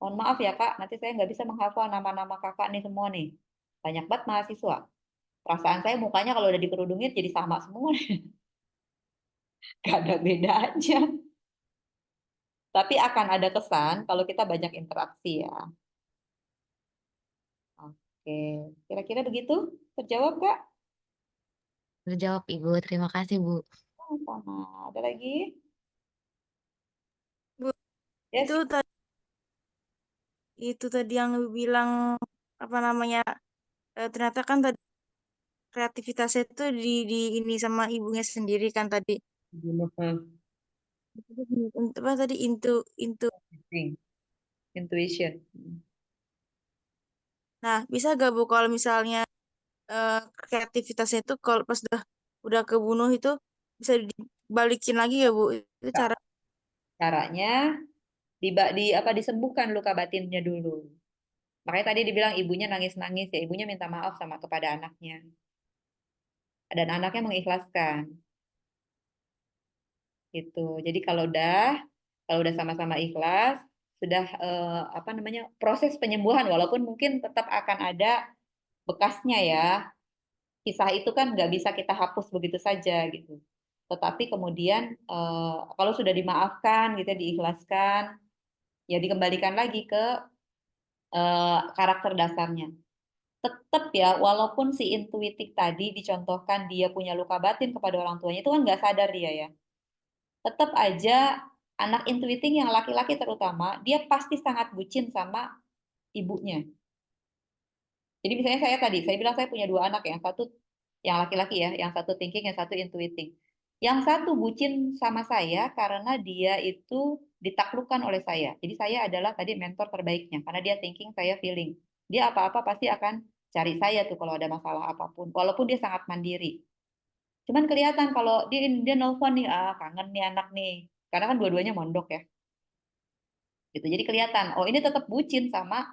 Mohon maaf ya Kak, nanti saya nggak bisa menghafal nama-nama kakak nih semua nih. Banyak banget mahasiswa. Perasaan saya mukanya kalau udah dikerudungin jadi sama semua. Gak ada bedanya. Tapi akan ada kesan kalau kita banyak interaksi ya. Oke, kira-kira begitu? Terjawab Kak? Terjawab Ibu, terima kasih Bu. Oh, sama. Ada lagi? Bu, Yes. itu tadi yang bilang apa namanya, ternyata kan tadi kreativitasnya itu di ini sama ibunya sendiri kan tadi. Untuk apa tadi into Intuition. Nah, bisa gak Bu kalau misalnya kreativitasnya itu kalau pas udah kebunuh itu bisa dibalikin lagi ya Bu? Itu Nah, cara caranya disembuhkan luka batinnya dulu. Makanya tadi dibilang ibunya nangis-nangis ya, ibunya minta maaf sama kepada anaknya. Dan anaknya mengikhlaskan. Gitu. Jadi kalau udah sama-sama ikhlas, sudah proses penyembuhan walaupun mungkin tetap akan ada bekasnya ya. Kisah itu kan nggak bisa kita hapus begitu saja gitu. Tetapi kemudian kalau sudah dimaafkan gitu ya, diikhlaskan, ya dikembalikan lagi ke karakter dasarnya. Tetap ya, walaupun si intuitif tadi dicontohkan dia punya luka batin kepada orang tuanya, itu kan nggak sadar dia ya. Tetap aja anak intuiting yang laki-laki terutama, dia pasti sangat bucin sama ibunya. Jadi misalnya saya bilang saya punya 2 anak, yang satu yang laki-laki ya, yang satu thinking, yang satu intuiting. Yang satu bucin sama saya karena dia itu ditaklukkan oleh saya. Jadi saya adalah tadi mentor terbaiknya, karena dia thinking, saya feeling. Dia apa-apa pasti akan cari saya tuh kalau ada masalah apapun, walaupun dia sangat mandiri. Cuman kelihatan kalau dia nelfon nih, kangen nih anak nih. Karena kan dua-duanya mondok ya. Gitu. Jadi kelihatan, oh ini tetap bucin sama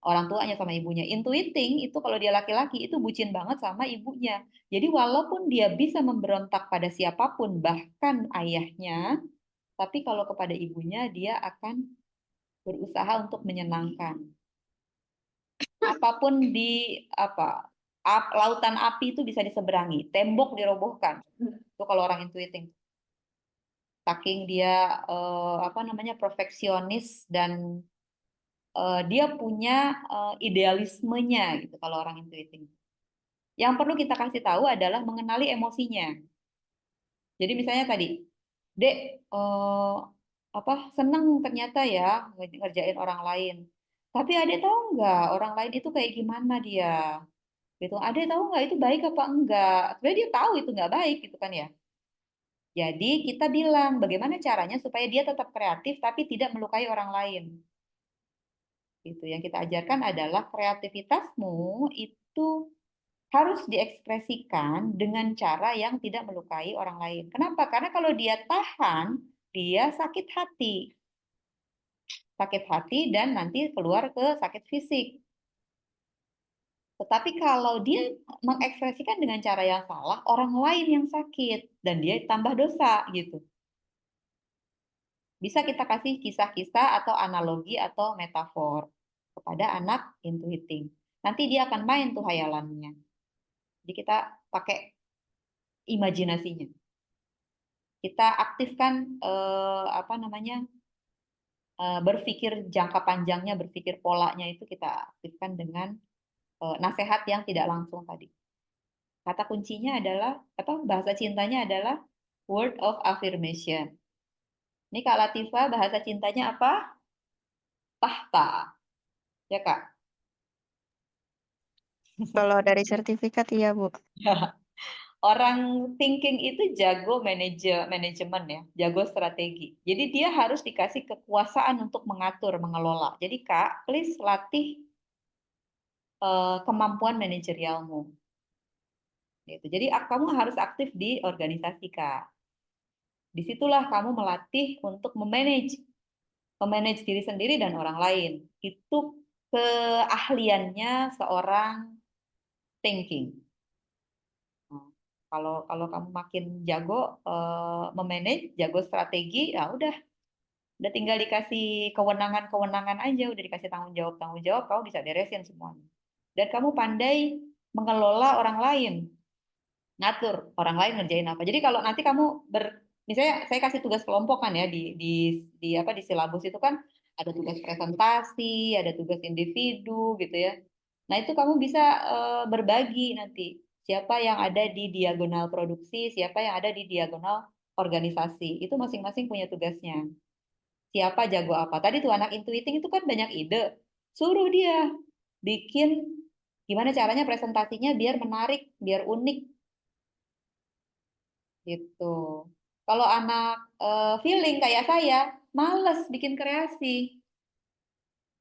orang tuanya, sama ibunya. Intuiting itu kalau dia laki-laki itu bucin banget sama ibunya. Jadi walaupun dia bisa memberontak pada siapapun, bahkan ayahnya, tapi kalau kepada ibunya dia akan berusaha untuk menyenangkan. Apapun lautan api itu bisa diseberangi, tembok dirobohkan. Itu kalau orang intuiting. Saking dia perfeksionis dan dia punya idealismenya gitu kalau orang intuiting. Yang perlu kita kasih tahu adalah mengenali emosinya. Jadi misalnya tadi, Dek, seneng ternyata ya ngerjain orang lain. Tapi Adek tahu nggak orang lain itu kayak gimana dia? Gitu. Adek tahu nggak itu baik apa enggak? Sebenarnya dia tahu itu nggak baik gitu kan ya. Jadi kita bilang bagaimana caranya supaya dia tetap kreatif tapi tidak melukai orang lain. Gitu. Yang kita ajarkan adalah kreativitasmu itu harus diekspresikan dengan cara yang tidak melukai orang lain. Kenapa? Karena kalau dia tahan, dia sakit hati. Sakit hati dan nanti keluar ke sakit fisik. Tetapi kalau dia mengekspresikan dengan cara yang salah, orang lain yang sakit dan dia tambah dosa gitu. Bisa kita kasih kisah-kisah atau analogi atau metafor kepada anak intuiting. Nanti dia akan main tuh hayalannya. Jadi kita pakai imajinasinya. Kita aktifkan berpikir jangka panjangnya, berpikir polanya itu kita aktifkan dengan nasihat yang tidak langsung tadi. Kata kuncinya adalah bahasa cintanya adalah word of affirmation. Ini Kak Latifah bahasa cintanya apa? Tahta. Ya Kak? Kalau dari sertifikat iya Bu. Orang thinking itu jago manajemen ya, jago strategi. Jadi dia harus dikasih kekuasaan untuk mengatur, mengelola. Jadi Kak, please latih kemampuan manajerialmu. Gitu. Jadi kamu harus aktif di organisasi Kak. Disitulah kamu melatih untuk memanage diri sendiri dan orang lain. Itu keahliannya seorang thinking. Kalau kamu makin jago memanage, jago strategi, ya udah tinggal dikasih kewenangan aja, udah dikasih tanggung jawab, kamu bisa beresin semuanya. Dan kamu pandai mengelola orang lain, ngatur orang lain ngerjain apa. Jadi kalau nanti kamu misalnya saya kasih tugas kelompok kan ya di silabus itu kan ada tugas presentasi, ada tugas individu gitu ya. Nah, itu kamu bisa berbagi nanti. Siapa yang ada di diagonal produksi, siapa yang ada di diagonal organisasi. Itu masing-masing punya tugasnya. Siapa jago apa. Tadi tuh anak intuiting itu kan banyak ide. Suruh dia bikin Gimana caranya presentasinya biar menarik, biar unik gitu. Kalau anak feeling kayak saya, males bikin kreasi.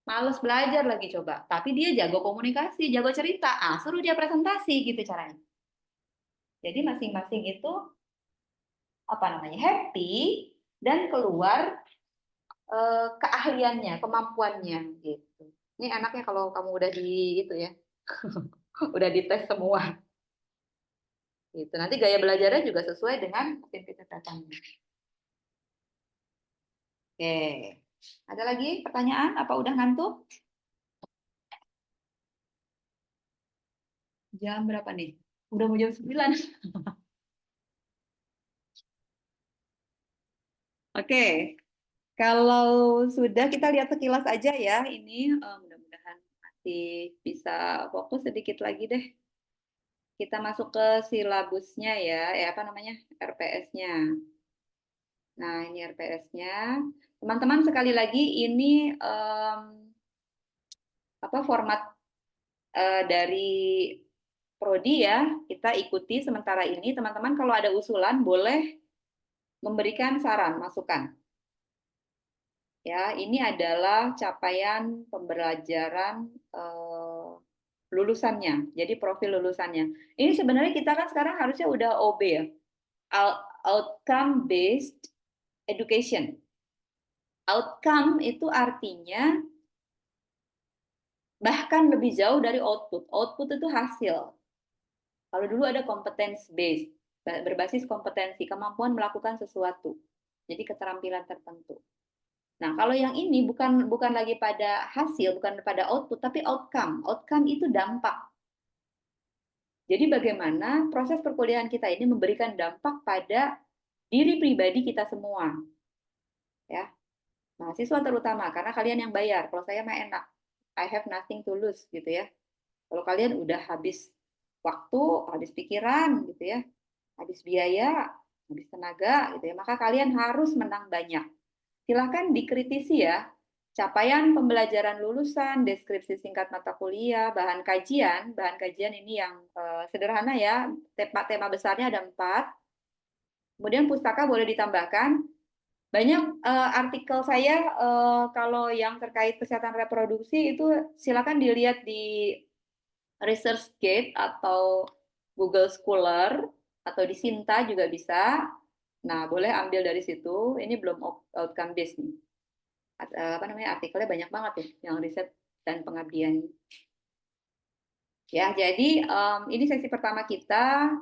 Males belajar lagi coba. Tapi dia jago komunikasi, jago cerita. Suruh dia presentasi gitu caranya. Jadi masing-masing itu apa namanya? Happy dan keluar keahliannya, kemampuannya gitu. Ini anaknya kalau kamu udah di itu ya. Udah dites semua. Gitu. Nanti gaya belajarnya juga sesuai dengan kecerdasannya. Oke. Ada lagi pertanyaan? Apa udah ngantuk? Jam berapa nih? Udah mau jam 9. Oke. Kalau sudah kita lihat sekilas aja ya. Ini mudah-mudahan masih bisa fokus sedikit lagi deh. Kita masuk ke silabusnya ya. Apa namanya? RPS-nya. Nah, ini RPS-nya. Teman-teman sekali lagi ini format dari prodi ya, kita ikuti sementara ini. Teman-teman kalau ada usulan boleh memberikan saran, masukan. Ya, ini adalah capaian pembelajaran lulusannya. Jadi profil lulusannya. Ini sebenarnya kita kan sekarang harusnya udah OB ya. Outcome based education. Outcome itu artinya bahkan lebih jauh dari output. Output itu hasil. Kalau dulu ada competence based, berbasis kompetensi, kemampuan melakukan sesuatu. Jadi keterampilan tertentu. Nah, kalau yang ini bukan lagi pada hasil, bukan pada output, tapi outcome. Outcome itu dampak. Jadi bagaimana proses perkuliahan kita ini memberikan dampak pada diri pribadi kita semua. Ya. Mahasiswa terutama, karena kalian yang bayar. Kalau saya mah enak. I have nothing to lose, gitu ya. Kalau kalian udah habis waktu, habis pikiran, gitu ya, habis biaya, habis tenaga, gitu ya, maka kalian harus menang banyak. Silakan dikritisi ya, capaian pembelajaran lulusan, deskripsi singkat mata kuliah, bahan kajian ini yang sederhana ya, tema besarnya ada 4. Kemudian pustaka boleh ditambahkan. Banyak artikel saya kalau yang terkait kesehatan reproduksi itu silakan dilihat di ResearchGate atau Google Scholar atau di Sinta juga bisa. Nah, boleh ambil dari situ. Ini belum outcome based nih. Artikelnya banyak banget ya yang riset dan pengabdian. Ya, jadi ini sesi pertama kita,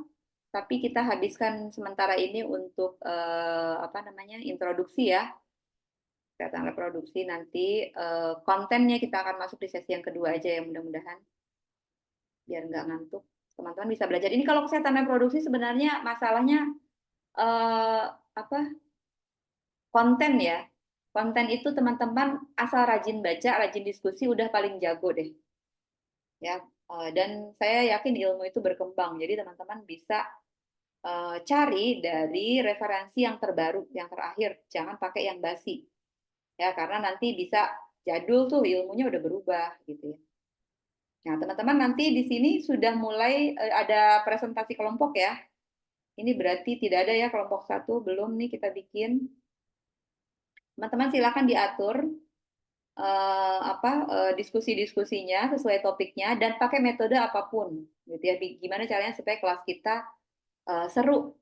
tapi kita habiskan sementara ini untuk introduksi ya. Kesehatan reproduksi nanti kontennya kita akan masuk di sesi yang kedua aja ya mudah-mudahan. Biar nggak ngantuk. Teman-teman bisa belajar. Ini kalau kesehatan reproduksi sebenarnya masalahnya konten ya. Konten itu teman-teman asal rajin baca, rajin diskusi udah paling jago deh. Ya, dan saya yakin ilmu itu berkembang. Jadi teman-teman bisa cari dari referensi yang terbaru, yang terakhir. Jangan pakai yang basi. Ya, karena nanti bisa jadul tuh ilmunya udah berubah gitu ya. Nah, teman-teman nanti di sini sudah mulai ada presentasi kelompok ya. Ini berarti tidak ada ya kelompok 1, belum nih kita bikin. Teman-teman silakan diatur diskusi-diskusinya sesuai topiknya dan pakai metode apapun gitu ya. Gimana caranya supaya kelas kita seru,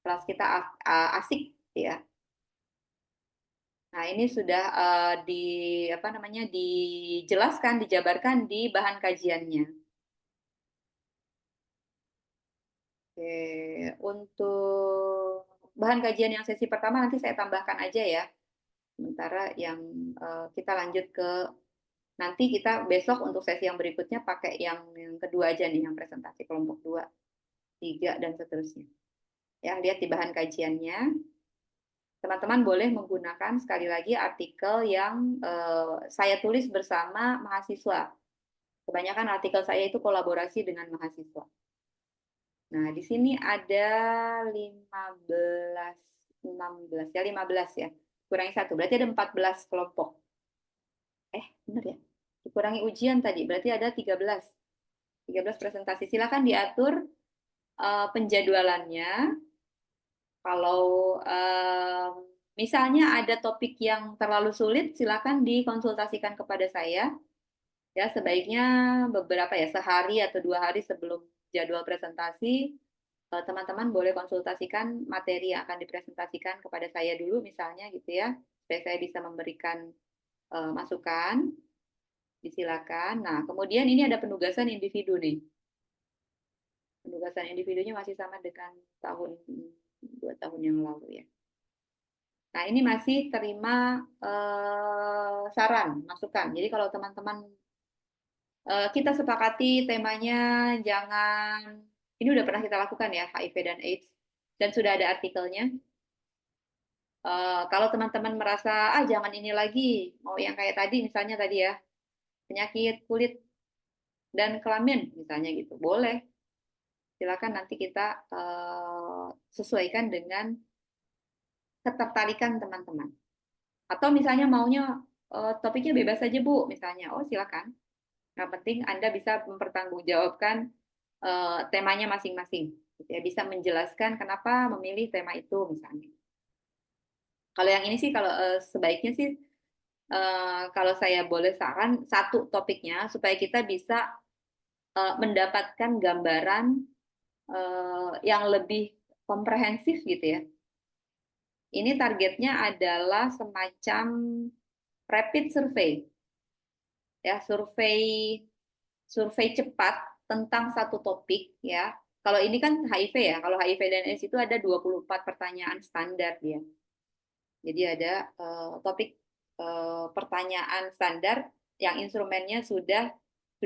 kelas kita asik ya. Nah, ini sudah dijelaskan, dijabarkan di bahan kajiannya. Oke, untuk bahan kajian yang sesi pertama nanti saya tambahkan aja ya. Sementara yang kita lanjut ke nanti kita besok untuk sesi yang berikutnya pakai yang kedua aja nih, yang presentasi kelompok 2, 3 dan seterusnya. Ya, lihat di bahan kajiannya. Teman-teman boleh menggunakan sekali lagi artikel yang saya tulis bersama mahasiswa. Kebanyakan artikel saya itu kolaborasi dengan mahasiswa. Nah, di sini ada 15 ya. Kurangi 1, berarti ada 14 kelompok. Benar ya? Dikurangi ujian tadi, berarti ada 13. 13 presentasi. Silakan diatur penjadwalannya. Kalau misalnya ada topik yang terlalu sulit, silakan dikonsultasikan kepada saya. Ya, sebaiknya beberapa ya, sehari atau 2 hari sebelum jadwal presentasi, teman-teman boleh konsultasikan materi yang akan dipresentasikan kepada saya dulu misalnya gitu ya, supaya saya bisa memberikan masukan. Disilakan. Nah, kemudian ini ada penugasan individu nih. Penugasan individunya masih sama dengan 2 tahun yang lalu ya. Nah, ini masih terima saran, masukan. Jadi kalau teman-teman kita sepakati temanya jangan, ini udah pernah kita lakukan ya, HIV dan AIDS, dan sudah ada artikelnya. Kalau teman-teman merasa, jangan ini lagi, mau yang kayak tadi misalnya tadi ya, penyakit kulit dan kelamin misalnya gitu, boleh. Silakan nanti kita sesuaikan dengan ketertarikan teman-teman. Atau misalnya maunya topiknya bebas saja Bu, misalnya, silakan. Yang penting Anda bisa mempertanggungjawabkan temanya masing-masing. Ya, bisa menjelaskan kenapa memilih tema itu misalnya. Kalau yang ini sih, kalau sebaiknya sih, kalau saya boleh saran, satu topiknya supaya kita bisa mendapatkan gambaran yang lebih komprehensif gitu ya. Ini targetnya adalah semacam rapid survey, ya, survei cepat tentang satu topik ya. Kalau ini kan HIV ya, kalau HIV dan AIDS itu ada 24 pertanyaan standar dia. Jadi ada topik pertanyaan standar yang instrumennya sudah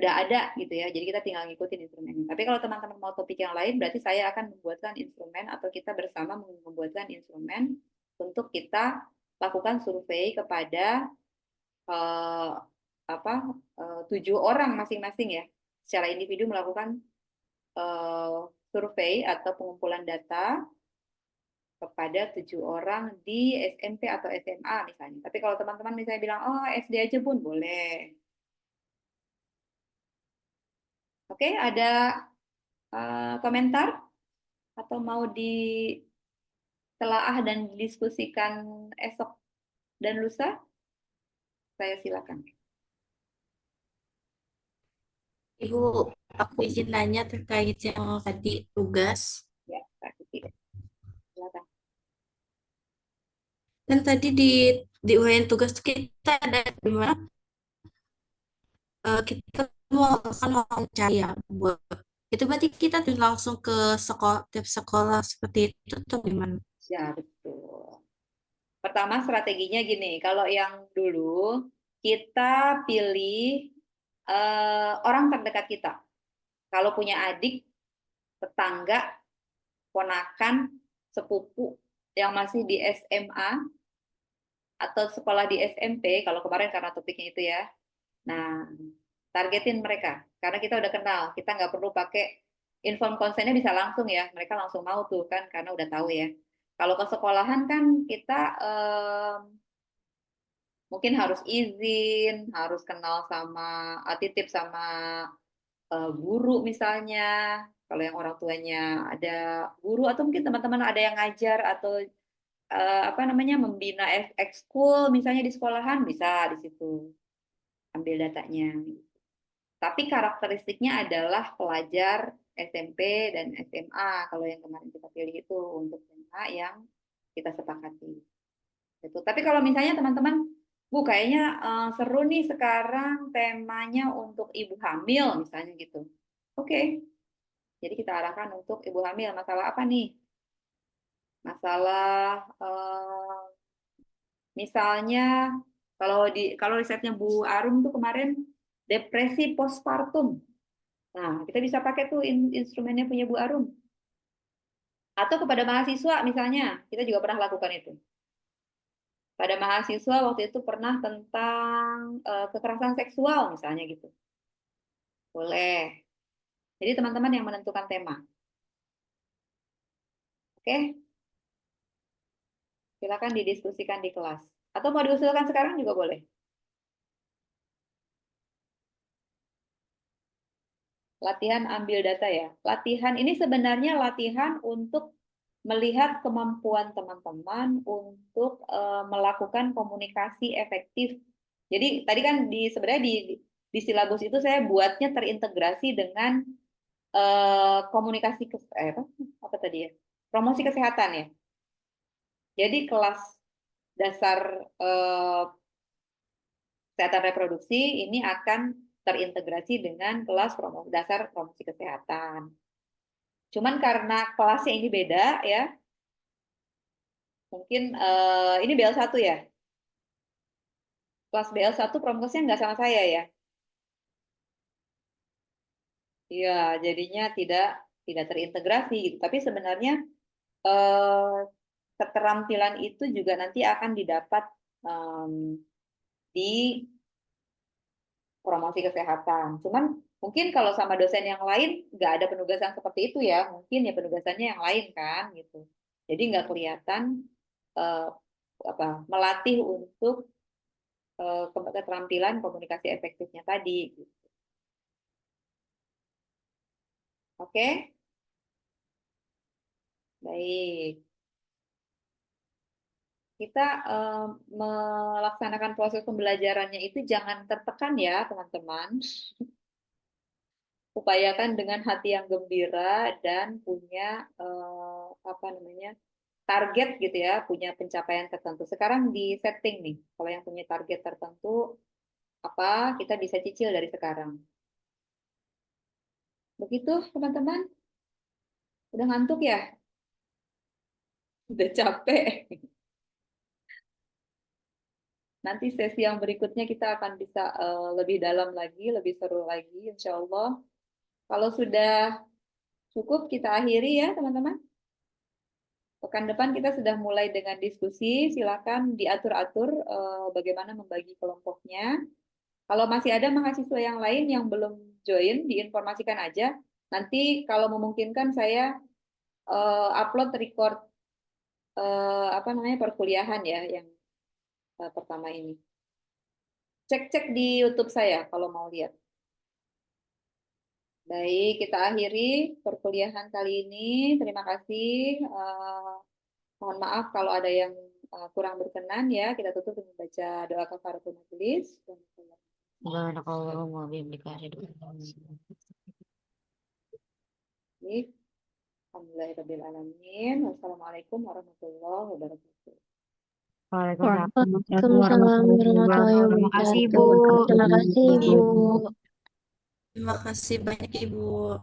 ada gitu ya. Jadi kita tinggal ngikutin instrumennya. Tapi kalau teman-teman mau topik yang lain, berarti saya akan membuatkan instrumen atau kita bersama membuatkan instrumen untuk kita lakukan survei kepada 7 orang masing-masing ya. Secara individu melakukan survei atau pengumpulan data kepada 7 orang di SMP atau SMA misalnya. Tapi kalau teman-teman misalnya bilang, SD aja pun boleh. Oke, ada komentar atau mau ditelaah dan didiskusikan esok dan lusa? Saya silakan. Ibu, aku izin nanya terkait yang tadi tugas. Ya, Kak Kiki. Silakan. Kan tadi di UN tugas kita ada di mana kita mau wawancara ya buat itu, berarti kita tuh langsung ke sekolah, tiap sekolah seperti itu atau gimana? Ya, betul. Pertama strateginya gini, kalau yang dulu kita pilih orang terdekat kita. Kalau punya adik, tetangga, ponakan, sepupu yang masih di SMA atau sekolah di SMP, kalau kemarin karena topiknya itu ya. Nah, targetin mereka karena kita udah kenal, kita nggak perlu pakai inform konsennya, bisa langsung ya, mereka langsung mau tuh kan karena udah tahu ya. Kalau ke sekolahan kan kita mungkin harus izin, harus kenal sama titip sama guru misalnya. Kalau yang orang tuanya ada guru atau mungkin teman-teman ada yang ngajar atau membina ekskul misalnya di sekolahan, bisa di situ ambil datanya. Tapi karakteristiknya adalah pelajar SMP dan SMA kalau yang kemarin kita pilih itu untuk tema yang kita sepakati. Gitu. Tapi kalau misalnya teman-teman, Bu kayaknya seru nih sekarang temanya untuk ibu hamil misalnya gitu. Oke. Jadi kita arahkan untuk ibu hamil, masalah apa nih? Masalah misalnya kalau risetnya Bu Arum tuh kemarin depresi postpartum. Nah, kita bisa pakai tuh instrumennya punya Bu Arum. Atau kepada mahasiswa misalnya, kita juga pernah lakukan itu. Pada mahasiswa waktu itu pernah tentang kekerasan seksual misalnya gitu. Boleh. Jadi teman-teman yang menentukan tema. Oke? Silakan didiskusikan di kelas. Atau mau diusulkan sekarang juga boleh. Latihan ambil data ya. Latihan ini sebenarnya latihan untuk melihat kemampuan teman-teman untuk melakukan komunikasi efektif. Jadi tadi kan sebenarnya di silabus itu saya buatnya terintegrasi dengan komunikasi apa tadi ya? Promosi kesehatan ya. Jadi kelas dasar kesehatan reproduksi ini akan terintegrasi dengan kelas dasar promosi kesehatan. Cuman karena kelasnya ini beda ya, mungkin ini BL1 ya. Kelas BL1 promosnya nggak sama saya ya. Iya, jadinya tidak terintegrasi gitu. Tapi sebenarnya keterampilan itu juga nanti akan didapat di promosi kesehatan. Cuman mungkin kalau sama dosen yang lain nggak ada penugasan seperti itu ya. Mungkin ya penugasannya yang lain kan gitu. Jadi nggak kelihatan melatih untuk keterampilan komunikasi efektifnya tadi. Gitu. Oke? Baik. Kita melaksanakan proses pembelajarannya itu jangan tertekan ya teman-teman. Upayakan dengan hati yang gembira dan punya target gitu ya, punya pencapaian tertentu. Sekarang di setting nih, kalau yang punya target tertentu apa kita bisa cicil dari sekarang. Begitu teman-teman? Udah ngantuk ya? Udah capek. Nanti sesi yang berikutnya kita akan bisa lebih dalam lagi, lebih seru lagi, insya Allah. Kalau sudah cukup, kita akhiri ya, teman-teman. Pekan depan kita sudah mulai dengan diskusi, silakan diatur-atur bagaimana membagi kelompoknya. Kalau masih ada mahasiswa yang lain yang belum join, diinformasikan aja. Nanti kalau memungkinkan saya upload record perkuliahan ya, yang pertama ini. Cek-cek di YouTube saya kalau mau lihat. Baik, kita akhiri perkuliahan kali ini. Terima kasih. Mohon maaf kalau ada yang kurang berkenan ya. Kita tutup dengan baca doa kafaratul majelis. Alhamdulillahirabbil alamin. Wassalamualaikum warahmatullahi wabarakatuh. Waalaikumsalam warahmatullahi Terima kasih, wabarakatuh. Bu. Terima kasih, Bu. Terima kasih banyak Ibu.